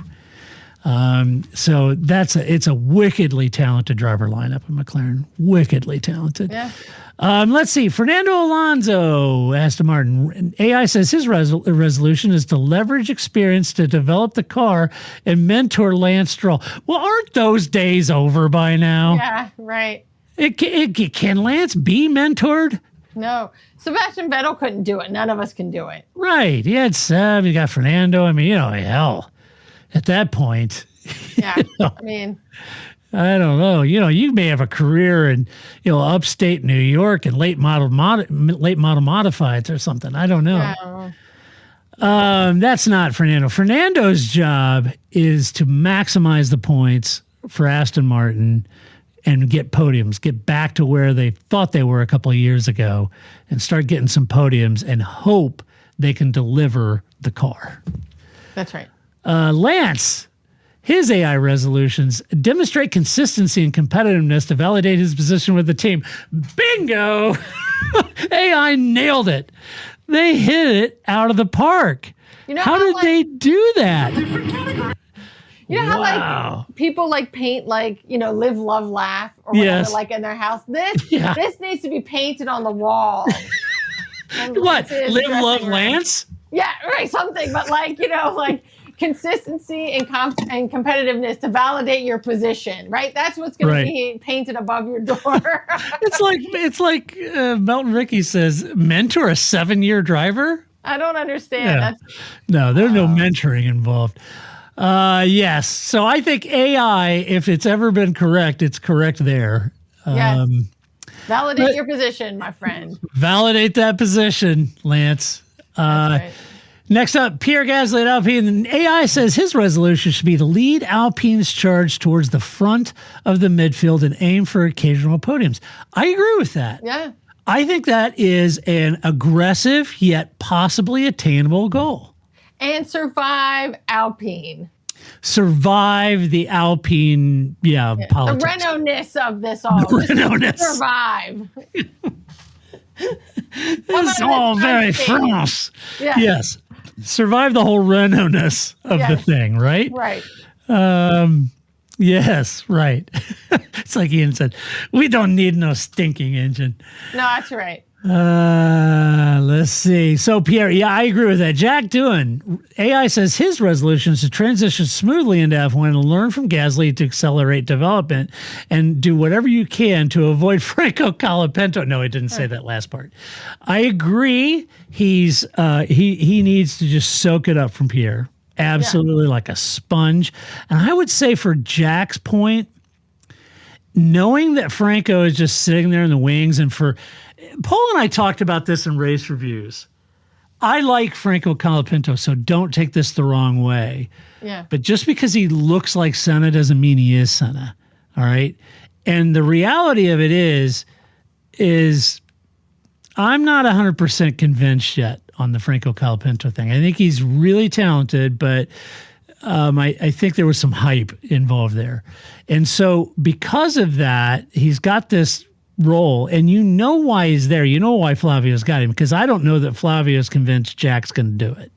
[SPEAKER 6] So it's a wickedly talented driver lineup at McLaren. Wickedly talented.
[SPEAKER 8] Yeah.
[SPEAKER 6] Let's see. Fernando Alonso, Aston Martin. AI says his resolution is to leverage experience to develop the car and mentor Lance Stroll. Well, aren't those days over by now?
[SPEAKER 8] Yeah, right.
[SPEAKER 6] Can Lance be mentored?
[SPEAKER 8] No. Sebastian Vettel couldn't do it. None of us can do it.
[SPEAKER 6] Right. He had Seb. You got Fernando. I mean, hell. At that point.
[SPEAKER 8] Yeah. I mean.
[SPEAKER 6] I don't know. You may have a career in, upstate New York and late model modifieds or something. I don't know. Yeah. That's not Fernando. Fernando's job is to maximize the points for Aston Martin and get podiums, get back to where they thought they were a couple of years ago and start getting some podiums and hope they can deliver the car.
[SPEAKER 8] That's right.
[SPEAKER 6] Lance, his AI resolutions demonstrate consistency and competitiveness to validate his position with the team. Bingo! AI nailed it. They hit it out of the park. How did they do that?
[SPEAKER 8] How people paint live, love, laugh or whatever in their house. This needs to be painted on the wall.
[SPEAKER 6] What? Live, love, Lance?
[SPEAKER 8] Yeah, right. Something, but consistency and competitiveness to validate your position, right? That's what's going to be painted above your door.
[SPEAKER 6] It's like Melton Rickey says, mentor a 7-year driver?
[SPEAKER 8] I don't understand.
[SPEAKER 6] Yeah. No, there's no mentoring involved. Yes. So I think AI, if it's ever been correct, it's correct there.
[SPEAKER 8] Yes. Validate your position, my friend.
[SPEAKER 6] Validate that position, Lance.
[SPEAKER 8] That's right.
[SPEAKER 6] Next up, Pierre Gasly at Alpine. AI says his resolution should be to lead Alpine's charge towards the front of the midfield and aim for occasional podiums. I agree with that.
[SPEAKER 8] Yeah.
[SPEAKER 6] I think that is an aggressive yet possibly attainable goal.
[SPEAKER 8] And survive Alpine.
[SPEAKER 6] Survive the Alpine, politics.
[SPEAKER 8] The Renault-ness of this all.
[SPEAKER 6] Renault-ness.
[SPEAKER 8] Survive.
[SPEAKER 6] It's all very France.
[SPEAKER 8] Yeah.
[SPEAKER 6] Yes. Survive the whole Renault-ness of the thing, right?
[SPEAKER 8] Right.
[SPEAKER 6] Yes, right. It's like Ian said, we don't need no stinking engine.
[SPEAKER 8] No, that's right.
[SPEAKER 6] Let's see. So, Pierre, yeah, I agree with that. Jack Doohan, AI says his resolution is to transition smoothly into F1 and learn from Gasly to accelerate development and do whatever you can to avoid Franco Colapinto. No, he didn't say that last part. I agree. He needs to just soak it up from Pierre. Absolutely, like a sponge. And I would say for Jack's point, knowing that Franco is just sitting there in the wings, and for Paul and I talked about this in race reviews. I like Franco Colapinto, so don't take this the wrong way.
[SPEAKER 8] Yeah.
[SPEAKER 6] But just because he looks like Senna doesn't mean he is Senna. All right. And the reality of it is I'm not 100% convinced yet on the Franco Colapinto thing. I think he's really talented, but I think there was some hype involved there. And so because of that, he's got this role, and you know why he's there. You know why Flavio's got him, because I don't know that Flavio's convinced Jack's going to do it.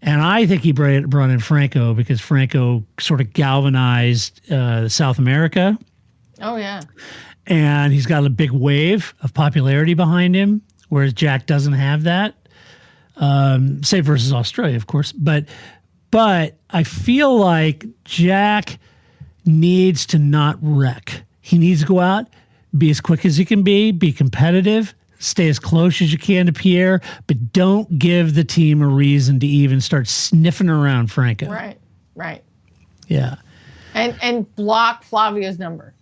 [SPEAKER 6] And I think he brought in Franco because Franco sort of galvanized South America.
[SPEAKER 8] Oh, yeah.
[SPEAKER 6] And he's got a big wave of popularity behind him, whereas Jack doesn't have that. Say versus Australia, of course. But I feel like Jack needs to not wreck. He needs to go out, be as quick as he can be competitive, stay as close as you can to Pierre, but don't give the team a reason to even start sniffing around Franco.
[SPEAKER 8] Right.
[SPEAKER 6] Yeah.
[SPEAKER 8] And block Flavio's number.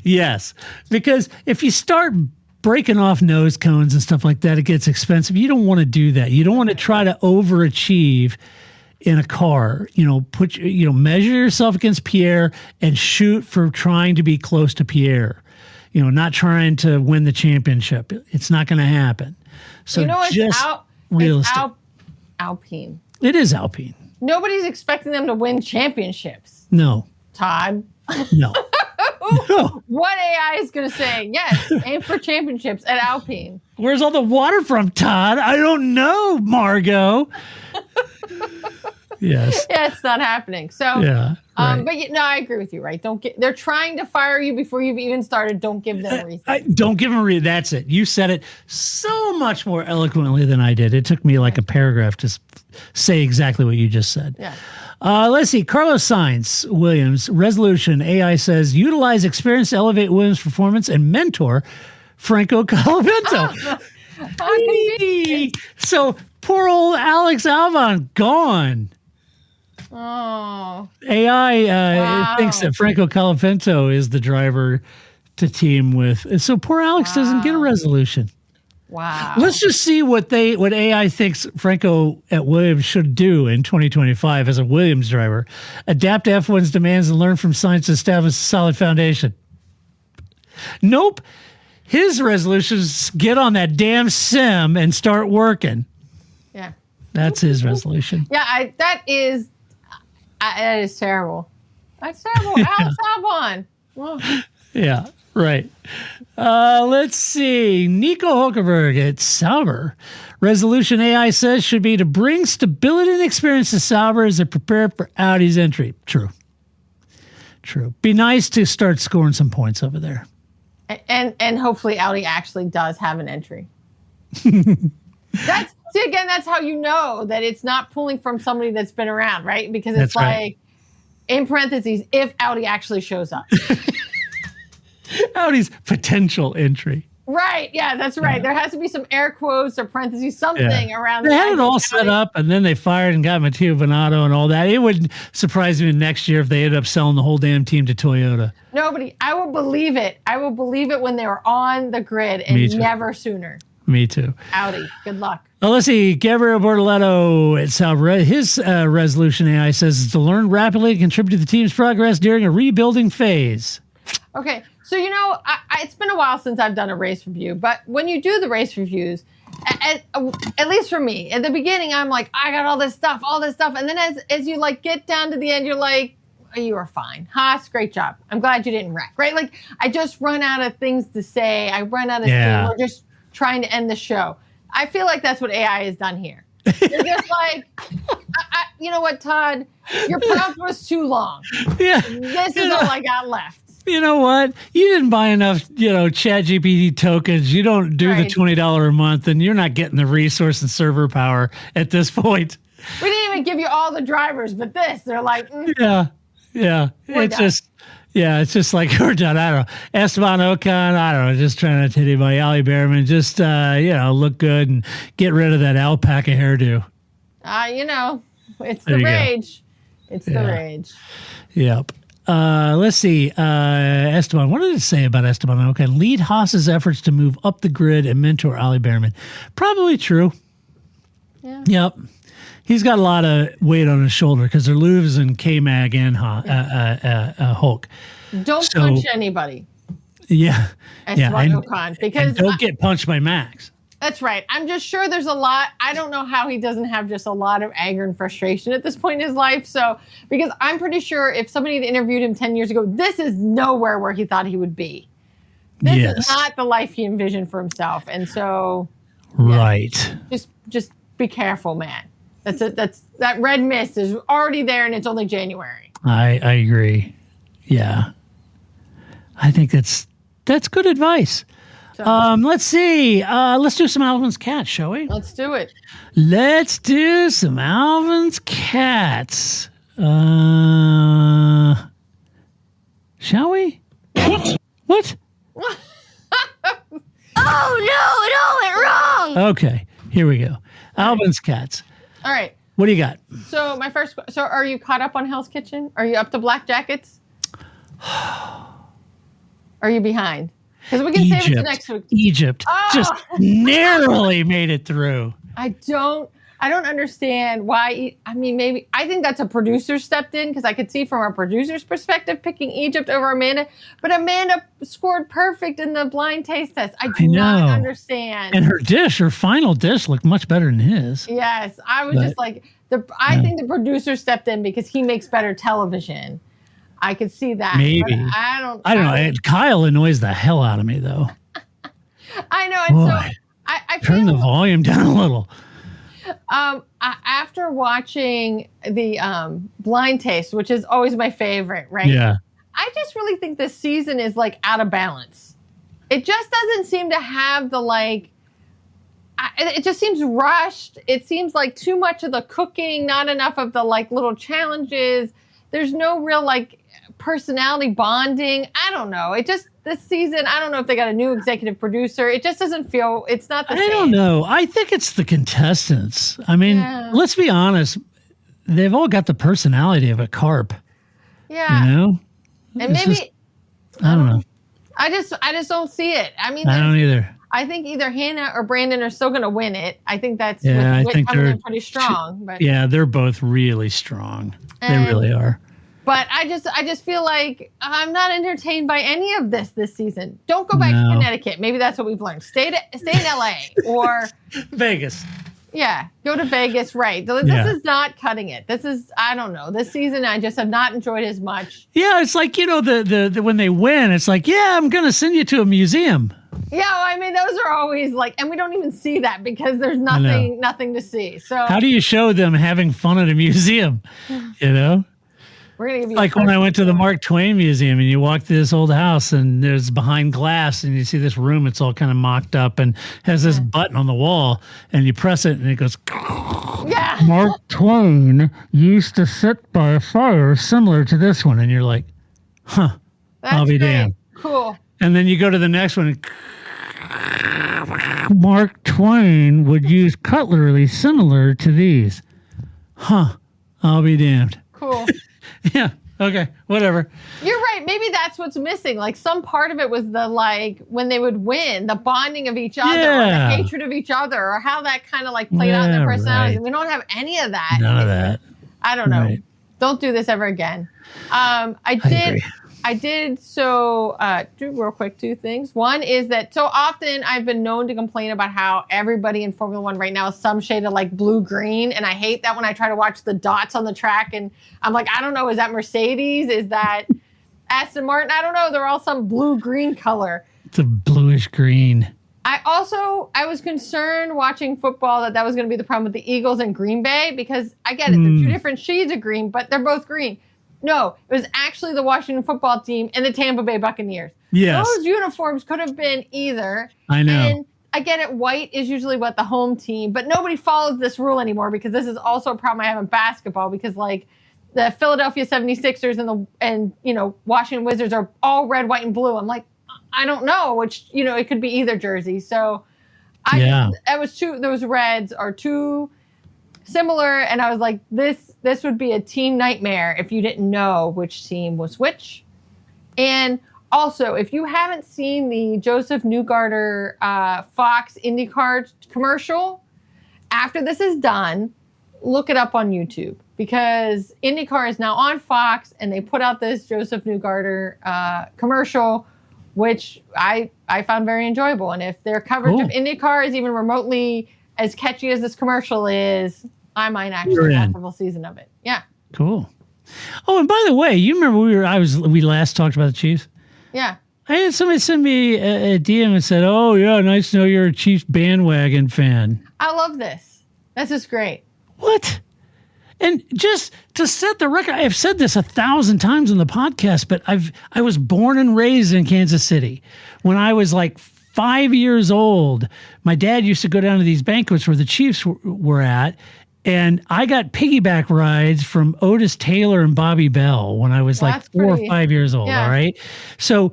[SPEAKER 6] Yes. Because if you start breaking off nose cones and stuff like that, it gets expensive. You don't want to do that. You don't want to try to overachieve in a car. Measure yourself against Pierre and shoot for trying to be close to Pierre. Not trying to win the championship. It's not going to happen. So just realistic.
[SPEAKER 8] It's Alpine.
[SPEAKER 6] It is Alpine.
[SPEAKER 8] Nobody's expecting them to win championships.
[SPEAKER 6] No.
[SPEAKER 8] Todd.
[SPEAKER 6] No. No.
[SPEAKER 8] What AI is going to say, yes, aim for championships at Alpine?
[SPEAKER 6] Where's all the water from, Todd? I don't know, Margot. Yes.
[SPEAKER 8] Yeah, it's not happening. So,
[SPEAKER 6] yeah, right.
[SPEAKER 8] But I agree with you, right? They're trying to fire you before you've even started. Don't give them a reason. Don't give them a reason. That's it. You said it so much more eloquently than I did. It took me like a paragraph to say exactly what you just said. Yeah.
[SPEAKER 6] Let's see. Carlos Sainz, Williams, resolution. AI says, utilize experience to elevate Williams' performance and mentor Franco Colapinto. So poor old Alex Albon gone.
[SPEAKER 8] Oh.
[SPEAKER 6] AI thinks that Franco Colapinto is the driver to team with. So poor Alex doesn't get a resolution.
[SPEAKER 8] Wow.
[SPEAKER 6] Let's just see what AI thinks Franco at Williams should do in 2025 as a Williams driver. Adapt to F1's demands and learn from science to establish a solid foundation. Nope. His resolution is get on that damn sim and start working.
[SPEAKER 8] Yeah.
[SPEAKER 6] That's his resolution.
[SPEAKER 8] Yeah, that is terrible. That's terrible. Alex Albon. Well.
[SPEAKER 6] Yeah, right. Let's see. Nico Hülkenberg at Sauber. Resolution AI says should be to bring stability and experience to Sauber as they prepare for Audi's entry. True. Be nice to start scoring some points over there.
[SPEAKER 8] And hopefully Audi actually does have an entry. That's how you know that it's not pulling from somebody that's been around, right? Because it's in parentheses, if Audi actually shows up.
[SPEAKER 6] Audi's potential entry.
[SPEAKER 8] Right. Yeah, that's right. Yeah. There has to be some air quotes or parentheses, something around.
[SPEAKER 6] They had it all set up, and then they fired and got Matteo Binotto and all that. It wouldn't surprise me next year if they ended up selling the whole damn team to Toyota.
[SPEAKER 8] Nobody. I will believe it. I will believe it when they were on the grid and never sooner.
[SPEAKER 6] Me too.
[SPEAKER 8] Audi. Good luck.
[SPEAKER 6] Well, let's see. Gabriel Bortoletto at Sauber. His resolution AI says is to learn rapidly and contribute to the team's progress during a rebuilding phase.
[SPEAKER 8] Okay. So, it's been a while since I've done a race review, but when you do the race reviews, at least for me, at the beginning, I'm like, I got all this stuff. And then as you get down to the end, you're like, oh, you are fine. Haas, great job. I'm glad you didn't wreck, right? Like, I just run out of things to say. I run out of steam. We're just trying to end the show. I feel like that's what AI has done here. They're just like, you know what, Todd? Your prompt was too long.
[SPEAKER 6] Yeah.
[SPEAKER 8] This is all I got left.
[SPEAKER 6] You know what? You didn't buy enough, ChatGPT tokens. You don't do the $20 a month, and you're not getting the resource and server power at this point.
[SPEAKER 8] We didn't even give you all the drivers, but they're like,
[SPEAKER 6] Yeah. It's just like we're done. I don't know. Esteban, Ocon, I don't know. Just trying to titty my Ollie Behrman. Just, look good and get rid of that alpaca hairdo.
[SPEAKER 8] It's the rage. It's the rage.
[SPEAKER 6] Yep. Let's see. Esteban, what did it say about Esteban Ocon? Lead Haas's efforts to move up the grid and mentor Ollie Behrman. Probably true.
[SPEAKER 8] Yeah.
[SPEAKER 6] Yep. He's got a lot of weight on his shoulder because they're losing K-Mag and Hulk.
[SPEAKER 8] Don't punch anybody.
[SPEAKER 6] Yeah.
[SPEAKER 8] Ocon, because
[SPEAKER 6] don't get punched by Max.
[SPEAKER 8] That's right. I'm just sure there's a lot. I don't know how he doesn't have just a lot of anger and frustration at this point in his life. So, because I'm pretty sure if somebody had interviewed him 10 years ago, this is nowhere where he thought he would be. This is not the life he envisioned for himself. And so,
[SPEAKER 6] right.
[SPEAKER 8] Just be careful, man. That red mist is already there, and it's only January.
[SPEAKER 6] I agree. Yeah. I think that's good advice. So, let's see. Let's do some Alvin's Cats, shall we?
[SPEAKER 8] Let's do it.
[SPEAKER 6] Let's do some Alvin's Cats. Shall we? What?
[SPEAKER 8] Oh, no, it all went wrong.
[SPEAKER 6] Okay, here we go. Alvin's Cats.
[SPEAKER 8] All right.
[SPEAKER 6] What do you got?
[SPEAKER 8] So are you caught up on Hell's Kitchen? Are you up to Black Jackets? Are you behind? Because we can save it to next week.
[SPEAKER 6] Egypt just narrowly made it through.
[SPEAKER 8] I don't understand why. Maybe I think that's a producer stepped in because I could see from a producer's perspective picking Egypt over Amanda. But Amanda scored perfect in the blind taste test. I do not understand.
[SPEAKER 6] And her final dish looked much better than his.
[SPEAKER 8] Yes, I was just like I think the producer stepped in because he makes better television. I could see that.
[SPEAKER 6] Maybe.
[SPEAKER 8] I don't
[SPEAKER 6] know. Kyle annoys the hell out of me, though.
[SPEAKER 8] I know. And so I
[SPEAKER 6] turn the volume down a little.
[SPEAKER 8] After watching the blind taste, which is always my favorite, right?
[SPEAKER 6] Yeah.
[SPEAKER 8] I just really think this season is like out of balance. It just doesn't seem to have the it just seems rushed. It seems like too much of the cooking, not enough of the little challenges. There's no real personality bonding. I don't know. This season, I don't know if they got a new executive producer. It just doesn't feel, it's not the same.
[SPEAKER 6] I don't know. I think it's the contestants. I mean, let's be honest. They've all got the personality of a carp.
[SPEAKER 8] Yeah.
[SPEAKER 6] And
[SPEAKER 8] maybe,
[SPEAKER 6] I don't know.
[SPEAKER 8] I just don't see it. I
[SPEAKER 6] don't either.
[SPEAKER 8] I think either Hannah or Brandon are still going to win it. I think that's
[SPEAKER 6] I think they're
[SPEAKER 8] pretty strong. But
[SPEAKER 6] they're both really strong. They really are.
[SPEAKER 8] But I just feel like I'm not entertained by any of this season. Don't go back to Connecticut. Maybe that's what we've learned. Stay in LA or
[SPEAKER 6] Vegas.
[SPEAKER 8] Yeah, go to Vegas. Right. This is not cutting it. This is, I don't know. This season I just have not enjoyed as much.
[SPEAKER 6] Yeah, it's like, the when they win, it's like, I'm going to send you to a museum.
[SPEAKER 8] Yeah, those are always and we don't even see that because there's nothing to see. So
[SPEAKER 6] how do you show them having fun at a museum?
[SPEAKER 8] We're gonna give you
[SPEAKER 6] when I went to the Mark Twain Museum and you walk through this old house and there's behind glass and you see this room, it's all kind of mocked up and has this button on the wall and you press it and it goes,
[SPEAKER 8] yeah.
[SPEAKER 6] Mark Twain used to sit by a fire similar to this one. And you're like,
[SPEAKER 8] That's
[SPEAKER 6] I'll be
[SPEAKER 8] great.
[SPEAKER 6] damned.
[SPEAKER 8] Cool.
[SPEAKER 6] And then you go to the next one and Mark Twain would use cutlery similar to these. I'll be damned.
[SPEAKER 8] Cool.
[SPEAKER 6] Yeah. Okay. Whatever.
[SPEAKER 8] You're right. Maybe that's what's missing. Some part of it was the when they would win, the bonding of each other, or the hatred of each other, or how that kind of played out in their personalities.
[SPEAKER 6] Right.
[SPEAKER 8] We don't have any of that.
[SPEAKER 6] None of that.
[SPEAKER 8] I don't know.
[SPEAKER 6] Right.
[SPEAKER 8] Don't do this ever again. I did do real quick 2 things. One is that so often I've been known to complain about how everybody in Formula One right now is some shade of blue-green. And I hate that when I try to watch the dots on the track and I'm like, I don't know, is that Mercedes? Is that Aston Martin? I don't know. They're all some blue-green color.
[SPEAKER 6] It's a bluish green.
[SPEAKER 8] I was concerned watching football that was going to be the problem with the Eagles and Green Bay because I get it. They're 2 different shades of green, but they're both green. No, it was actually the Washington football team and the Tampa Bay Buccaneers.
[SPEAKER 6] Yes.
[SPEAKER 8] Those uniforms could have been either.
[SPEAKER 6] I know.
[SPEAKER 8] And I get it, white is usually what the home team, but nobody follows this rule anymore because this is also a problem I have in basketball because like the Philadelphia 76ers and Washington Wizards are all red, white, and blue. I'm like, I don't know, which, it could be either jersey. So those reds are too similar. And I was like, this would be a team nightmare if you didn't know which team was which. And also, if you haven't seen the Joseph Newgarden Fox IndyCar commercial, after this is done, look it up on YouTube because IndyCar is now on Fox and they put out this Joseph Newgarden commercial, which I found very enjoyable. And if their coverage of IndyCar is even remotely as catchy as this commercial is, I might actually watch the full season of it. Yeah.
[SPEAKER 6] Cool. Oh, and by the way, you remember we last talked about the Chiefs?
[SPEAKER 8] Yeah.
[SPEAKER 6] I had somebody send me a DM and said, "Oh yeah, nice to know you're a Chiefs bandwagon fan."
[SPEAKER 8] I love this. This is great.
[SPEAKER 6] What? And just to set the record, I've said this 1,000 times on the podcast, but I was born and raised in Kansas City. When I was like 5 years old, my dad used to go down to these banquets where the Chiefs were at, and I got piggyback rides from Otis Taylor and Bobby Bell when I was like 4 or 5 years old.
[SPEAKER 8] Yeah.
[SPEAKER 6] All right. So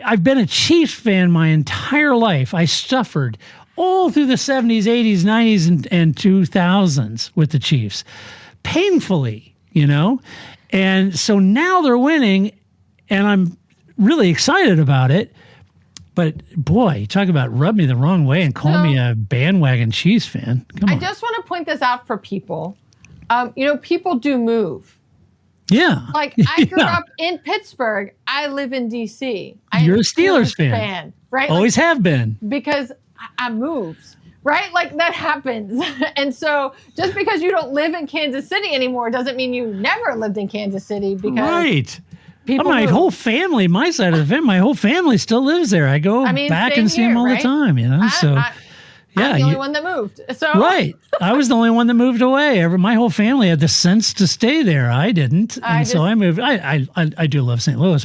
[SPEAKER 6] I've been a Chiefs fan my entire life. I suffered all through the 70s, 80s, 90s, and 2000s with the Chiefs painfully, and so now they're winning and I'm really excited about it. But boy, talk about rub me the wrong way and call me a bandwagon Chiefs fan. Come on.
[SPEAKER 8] I just want to point this out for people. People do move.
[SPEAKER 6] Yeah.
[SPEAKER 8] Like I grew up in Pittsburgh. I live in DC.
[SPEAKER 6] You're a Steelers fan.
[SPEAKER 8] Right?
[SPEAKER 6] Always have been.
[SPEAKER 8] Because I moved. Right? Like that happens. And so just because you don't live in Kansas City anymore doesn't mean you never lived in Kansas City because
[SPEAKER 6] right.
[SPEAKER 8] People
[SPEAKER 6] my whole family, my side of the family, my whole family still lives there. I go back and see them all the time, I'm
[SPEAKER 8] the only one that moved. So
[SPEAKER 6] right. I was the only one that moved away. My whole family had the sense to stay there. I didn't. So I moved. I do love St. Louis,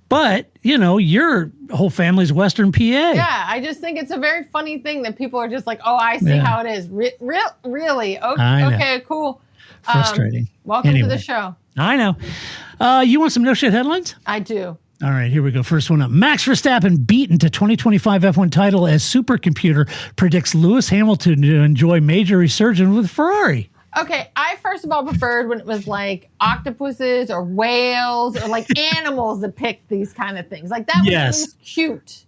[SPEAKER 6] but your whole family's Western PA.
[SPEAKER 8] Yeah, I just think it's a very funny thing that people are just like, oh, I see how it is. Really? Okay, cool.
[SPEAKER 6] Frustrating.
[SPEAKER 8] Welcome to the show.
[SPEAKER 6] I know. You want some no shit headlines?
[SPEAKER 8] I do.
[SPEAKER 6] All right, here we go. First one up. Max Verstappen beaten to 2025 F1 title as Supercomputer predicts Lewis Hamilton to enjoy major resurgence with Ferrari.
[SPEAKER 8] Okay, I first of all preferred when it was like octopuses or whales or like animals that picked these kind of things. Like that was cute,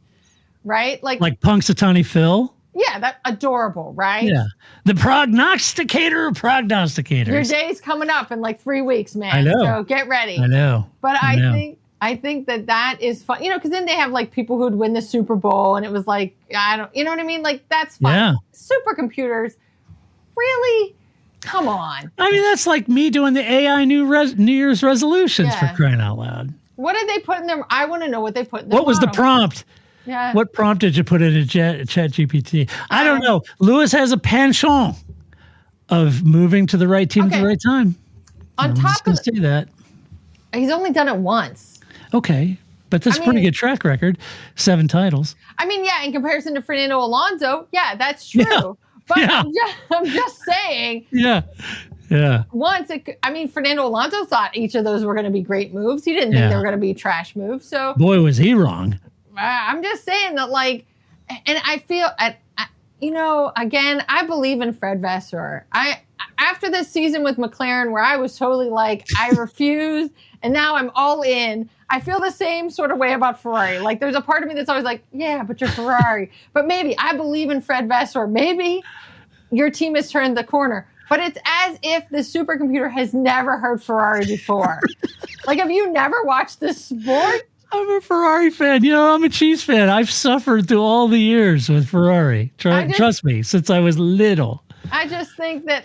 [SPEAKER 8] right? Like
[SPEAKER 6] Punxsutawney Phil.
[SPEAKER 8] Yeah, that adorable, right?
[SPEAKER 6] Yeah. The prognosticator of prognosticators.
[SPEAKER 8] Your day's coming up in like 3 weeks, man.
[SPEAKER 6] I know.
[SPEAKER 8] So get ready.
[SPEAKER 6] I know.
[SPEAKER 8] But I think that is fun. Because then they have like people who'd win the Super Bowl and it was like, you know what I mean? Like that's fun.
[SPEAKER 6] Yeah.
[SPEAKER 8] Supercomputers, really? Come on.
[SPEAKER 6] I mean, that's like me doing the AI New Year's resolutions for crying out loud.
[SPEAKER 8] What did they put in them? I want to know what they put in them.
[SPEAKER 6] What was the prompt?
[SPEAKER 8] Yeah.
[SPEAKER 6] What prompt did you put in a chat GPT? I don't know. Lewis has a penchant of moving to the right team at the right time.
[SPEAKER 8] On top of
[SPEAKER 6] say that.
[SPEAKER 8] He's only done it once.
[SPEAKER 6] Okay. But that's a pretty good track record. 7 titles.
[SPEAKER 8] I mean, in comparison to Fernando Alonso, that's true.
[SPEAKER 6] Yeah.
[SPEAKER 8] But I'm just saying.
[SPEAKER 6] Yeah.
[SPEAKER 8] Once, Fernando Alonso thought each of those were going to be great moves. He didn't think they were going to be trash moves. So,
[SPEAKER 6] boy, was he wrong.
[SPEAKER 8] I'm just saying that, and I feel, again, I believe in Fred Vasseur. After this season with McLaren, where I was totally like, I refused, and now I'm all in. I feel the same sort of way about Ferrari. Like, there's a part of me that's always like, yeah, but you're Ferrari. But maybe I believe in Fred Vasseur. Maybe your team has turned the corner. But it's as if the supercomputer has never heard Ferrari before. Like, have you never watched this sport?
[SPEAKER 6] I'm a Ferrari fan. I'm a Chiefs fan. I've suffered through all the years with Ferrari. Trust me, since I was little.
[SPEAKER 8] I just think that,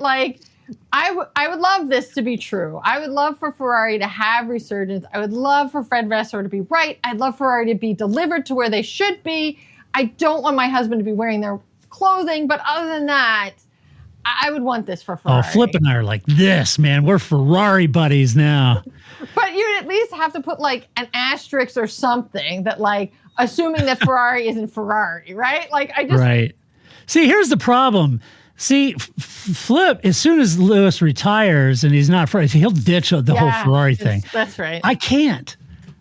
[SPEAKER 8] I would love this to be true. I would love for Ferrari to have resurgence. I would love for Fred Vasseur to be right. I'd love Ferrari to be delivered to where they should be. I don't want my husband to be wearing their clothing. But other than that, I would want this for Ferrari.
[SPEAKER 6] Oh, Flip and I are like this, man. We're Ferrari buddies now.
[SPEAKER 8] But you'd at least have to put like an asterisk or something that like, assuming that Ferrari isn't Ferrari, right? Like I just...
[SPEAKER 6] Right. See, here's the problem. See, Flip, as soon as Lewis retires and he's not Ferrari, he'll ditch the whole Ferrari thing.
[SPEAKER 8] That's right.
[SPEAKER 6] I can't.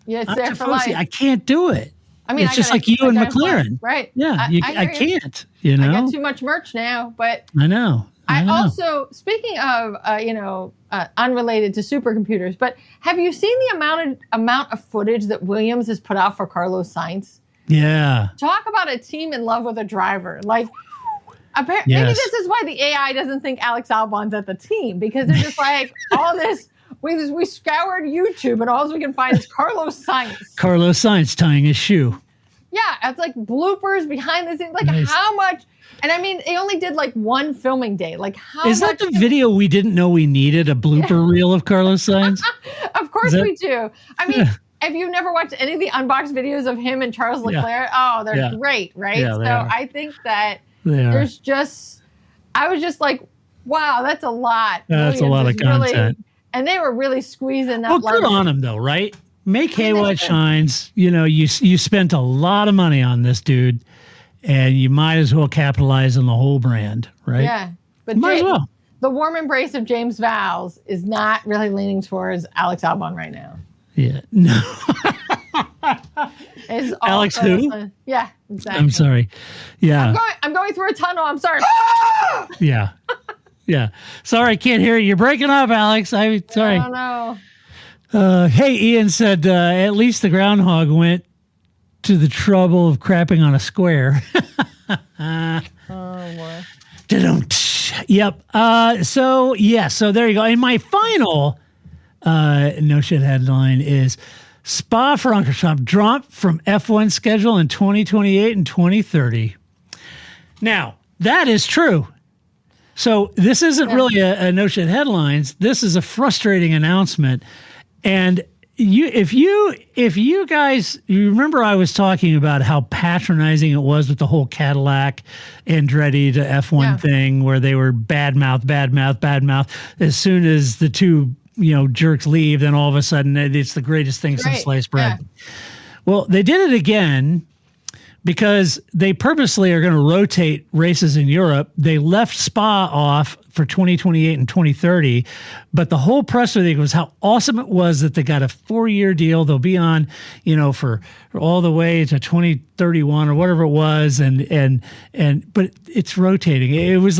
[SPEAKER 8] Yeah, it's there for life.
[SPEAKER 6] I can't do it.
[SPEAKER 8] I mean,
[SPEAKER 6] it's just like you and McLaren.
[SPEAKER 8] Right.
[SPEAKER 6] Yeah, I can't, you know.
[SPEAKER 8] I got too much merch now, but...
[SPEAKER 6] I know.
[SPEAKER 8] I also, speaking of, unrelated to supercomputers, but have you seen the amount of footage that Williams has put out for Carlos Sainz?
[SPEAKER 6] Yeah.
[SPEAKER 8] Talk about a team in love with a driver. Like, apparently, maybe this is why the AI doesn't think Alex Albon's at the team, because they're just like, all this, we scoured YouTube and all we can find is Carlos Sainz.
[SPEAKER 6] Carlos Sainz tying his shoe.
[SPEAKER 8] Yeah, it's like bloopers behind the scenes. Like, how much... And I mean, they only did like one filming day. Like, how
[SPEAKER 6] is that the video we didn't know we needed? A blooper reel of Carlos Sainz?
[SPEAKER 8] Of course we do. I mean, if you've never watched any of the unboxed videos of him and Charles Leclerc, they're great, right?
[SPEAKER 6] Yeah,
[SPEAKER 8] so I think that there's just, I was just like, wow, that's a lot.
[SPEAKER 6] That's a lot of content.
[SPEAKER 8] Really, and they were really squeezing that.
[SPEAKER 6] Well, good on him though, right? Make hay while it shines. You know, you spent a lot of money on this dude. And you might as well capitalize on the whole brand, right?
[SPEAKER 8] Yeah. But
[SPEAKER 6] might as well.
[SPEAKER 8] The warm embrace of James Vowles is not really leaning towards Alex Albon right now.
[SPEAKER 6] Yeah. No. Alex who?
[SPEAKER 8] Yeah, exactly.
[SPEAKER 6] I'm sorry. Yeah.
[SPEAKER 8] I'm going through a tunnel. I'm sorry.
[SPEAKER 6] Yeah. Yeah. Sorry, I can't hear you. You're breaking up, Alex. I'm sorry.
[SPEAKER 8] I don't know.
[SPEAKER 6] Hey, Ian said at least the groundhog went to the trouble of crapping on a square.
[SPEAKER 8] Oh, boy.
[SPEAKER 6] Yep. So there you go. And my final no shit headline is Spa-Francorchamps dropped from F1 schedule in 2028 and 2030. Now, that is true. So this isn't really a no shit headlines. This is a frustrating announcement. And if you guys, you remember I was talking about how patronizing it was with the whole Cadillac Andretti to F1 thing, where they were bad mouth. As soon as the two, jerks leave, then all of a sudden it's the greatest thing since sliced bread. Yeah. Well, they did it again because they purposely are going to rotate races in Europe. They left Spa off for 2028 and 2030, but the whole press release was how awesome it was that they got a 4-year deal. They'll be on, for all the way to 2031 or whatever it was, but it's rotating. It was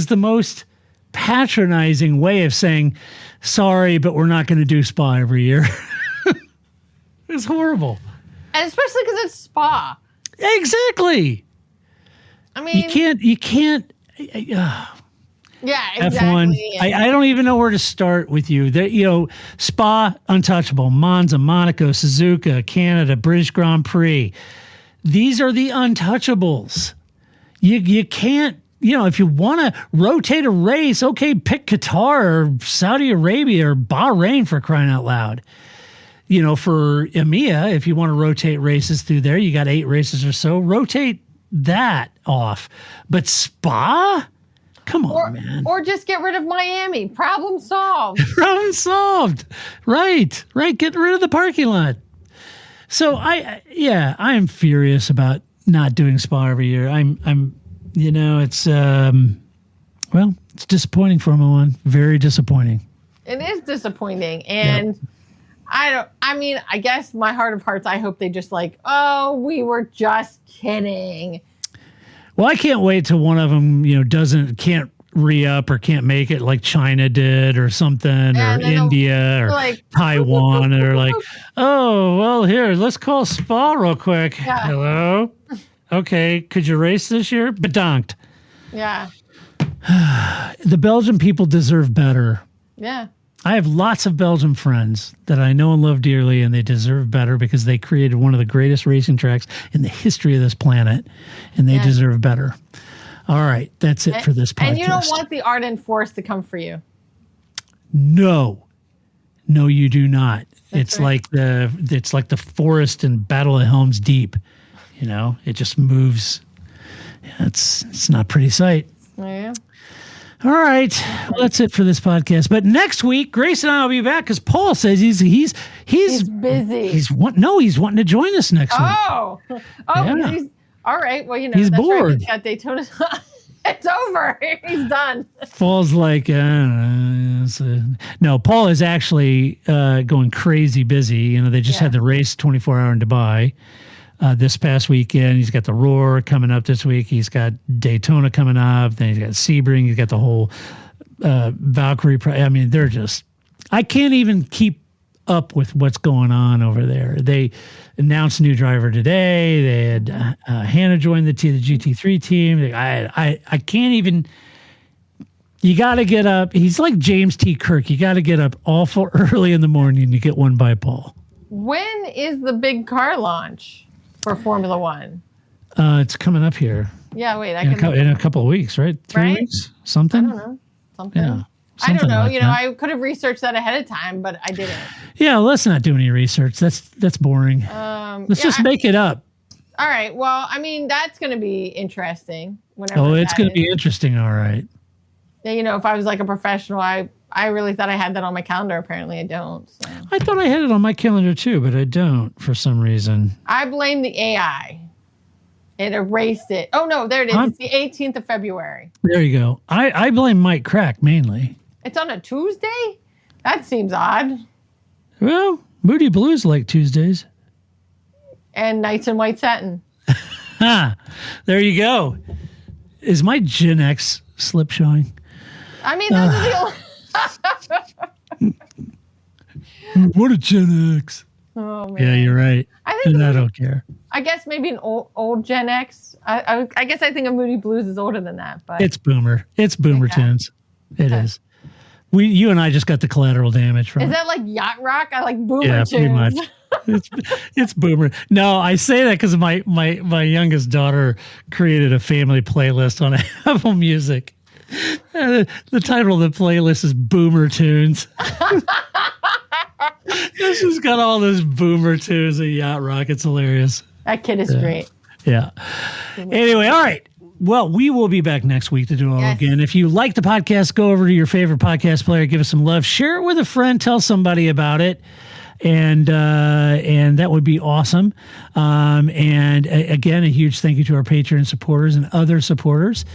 [SPEAKER 6] the most patronizing way of saying, sorry, but we're not going to do Spa every year. It's horrible.
[SPEAKER 8] And especially because it's Spa.
[SPEAKER 6] Exactly.
[SPEAKER 8] I mean,
[SPEAKER 6] you can't.
[SPEAKER 8] Yeah,
[SPEAKER 6] F1.
[SPEAKER 8] exactly.
[SPEAKER 6] I don't even know where to start with you. Spa, untouchable. Monza, Monaco, Suzuka, Canada, British Grand Prix. These are the untouchables. You can't. If you want to rotate a race, okay, pick Qatar or Saudi Arabia or Bahrain, for crying out loud. For EMEA, if you want to rotate races through there, you got 8 races or so, rotate that off. But Spa? Come on, man.
[SPEAKER 8] Or just get rid of Miami. Problem solved.
[SPEAKER 6] Problem solved. Right. Get rid of the parking lot. So I am furious about not doing Spa every year. It's it's disappointing, Formula One. Very disappointing.
[SPEAKER 8] It is disappointing. And I guess my heart of hearts, I hope they just we were just kidding.
[SPEAKER 6] Well, I can't wait till one of them, can't re-up or can't make it like China did or something, or India or Taiwan. And they're like, oh, well, here, let's call Spa real quick. Yeah. Hello? Okay, could you race this year? Bedankt.
[SPEAKER 8] Yeah.
[SPEAKER 6] The Belgian people deserve better.
[SPEAKER 8] Yeah.
[SPEAKER 6] I have lots of Belgian friends that I know and love dearly, and they deserve better because they created one of the greatest racing tracks in the history of this planet, and they deserve better. All right, that's it for this podcast.
[SPEAKER 8] And you don't want the Ardent Force to come for you.
[SPEAKER 6] No, you do not. It's like the forest in Battle of Helm's Deep. It just moves. It's not a pretty sight.
[SPEAKER 8] Yeah.
[SPEAKER 6] All right. Well, that's it for this podcast. But next week, Grace and I will be back because Paul says he's
[SPEAKER 8] busy.
[SPEAKER 6] He's wanting to join us next week.
[SPEAKER 8] Oh,
[SPEAKER 6] Yeah.
[SPEAKER 8] he's all right. Well,
[SPEAKER 6] He's
[SPEAKER 8] that's
[SPEAKER 6] bored.
[SPEAKER 8] Right. He's got Daytona. It's over. He's done.
[SPEAKER 6] Paul's like, no, Paul is actually going crazy busy. They just had the race 24-hour in Dubai this past weekend. He's got the Roar coming up this week. He's got Daytona coming up. Then he's got Sebring. He's got the whole Valkyrie. I mean, they're just, I can't even keep up with what's going on over there. They announced a new driver today. They had Hannah join the GT3 team. I can't even. You got to get up. He's like James T. Kirk. You got to get up awful early in the morning to get one by Paul.
[SPEAKER 8] When is the big car launch for Formula One?
[SPEAKER 6] It's coming up here.
[SPEAKER 8] Yeah, wait.
[SPEAKER 6] In a couple of weeks, right? 3 weeks? Something?
[SPEAKER 8] I don't know. Something.
[SPEAKER 6] Yeah.
[SPEAKER 8] I don't know.
[SPEAKER 6] Like
[SPEAKER 8] I could have researched that ahead of time, but I didn't.
[SPEAKER 6] Yeah, let's not do any research. That's boring. Let's just make it up.
[SPEAKER 8] All right. Well, I mean, that's going to be interesting.
[SPEAKER 6] It's going to be interesting. All right.
[SPEAKER 8] Yeah, if I was like a professional, I really thought I had that on my calendar. Apparently, I don't. So.
[SPEAKER 6] I thought I had it on my calendar too, but I don't for some reason.
[SPEAKER 8] I blame the AI. It erased it. Oh no, there it is. It's the 18th of February.
[SPEAKER 6] There you go. I blame Mike Krack mainly.
[SPEAKER 8] It's on a Tuesday? That seems odd.
[SPEAKER 6] Well, Moody Blues like Tuesdays.
[SPEAKER 8] And Nights in White Satin.
[SPEAKER 6] There you go. Is my Gen X slip showing?
[SPEAKER 8] I mean, those are the
[SPEAKER 6] What a Gen X.
[SPEAKER 8] Oh, man.
[SPEAKER 6] Yeah, you're right. I don't care.
[SPEAKER 8] I guess maybe an old Gen X. I guess I think of Moody Blues is older than that. But
[SPEAKER 6] it's boomer. It's boomer tunes. It is. You and I just got the collateral damage from
[SPEAKER 8] Is
[SPEAKER 6] it.
[SPEAKER 8] that like yacht rock? I like boomer tunes.
[SPEAKER 6] Pretty much. It's boomer. No, I say that because my youngest daughter created a family playlist on Apple Music. The title of the playlist is Boomer Tunes. This has got all those boomer tunes of yacht rock. It's hilarious.
[SPEAKER 8] That kid is great.
[SPEAKER 6] Yeah. Anyway, all right. Well, we will be back next week to do it all again. If you like the podcast, go over to your favorite podcast player, give us some love, share it with a friend, tell somebody about it. And that would be awesome. And again, a huge thank you to our Patreon supporters and other supporters.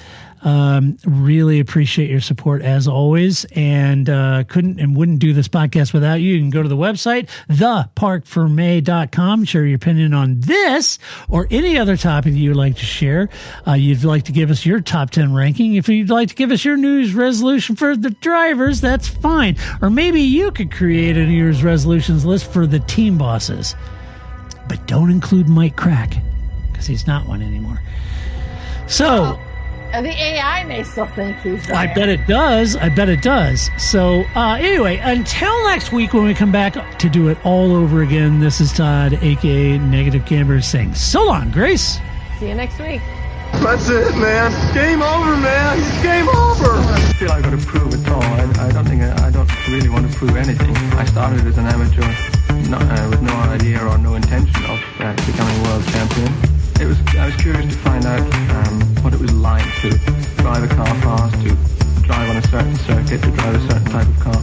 [SPEAKER 6] Really appreciate your support as always, and couldn't and wouldn't do this podcast without you. You can go to the website, theparkformay.com, share your opinion on this or any other topic you would like to share. You'd like to give us your top 10 ranking. If you'd like to give us your New Year's resolution for the drivers, that's fine. Or maybe you could create a New Year's resolutions list for the team bosses. But don't include Mike Krack, because he's not one anymore. So...
[SPEAKER 8] The AI may still think he's there.
[SPEAKER 6] I bet it does. So anyway, until next week when we come back to do it all over again, this is Todd, a.k.a. Negative Camber, saying so long, Grace.
[SPEAKER 8] See you next week.
[SPEAKER 9] That's it, man. Game over, man. It's game over. I feel I've got to prove it all. I don't really want to prove anything. I started as an amateur with no idea or no intention of becoming world champion. I was curious to find out what it was like to drive a car fast, to drive on a certain circuit, to drive a certain type of car.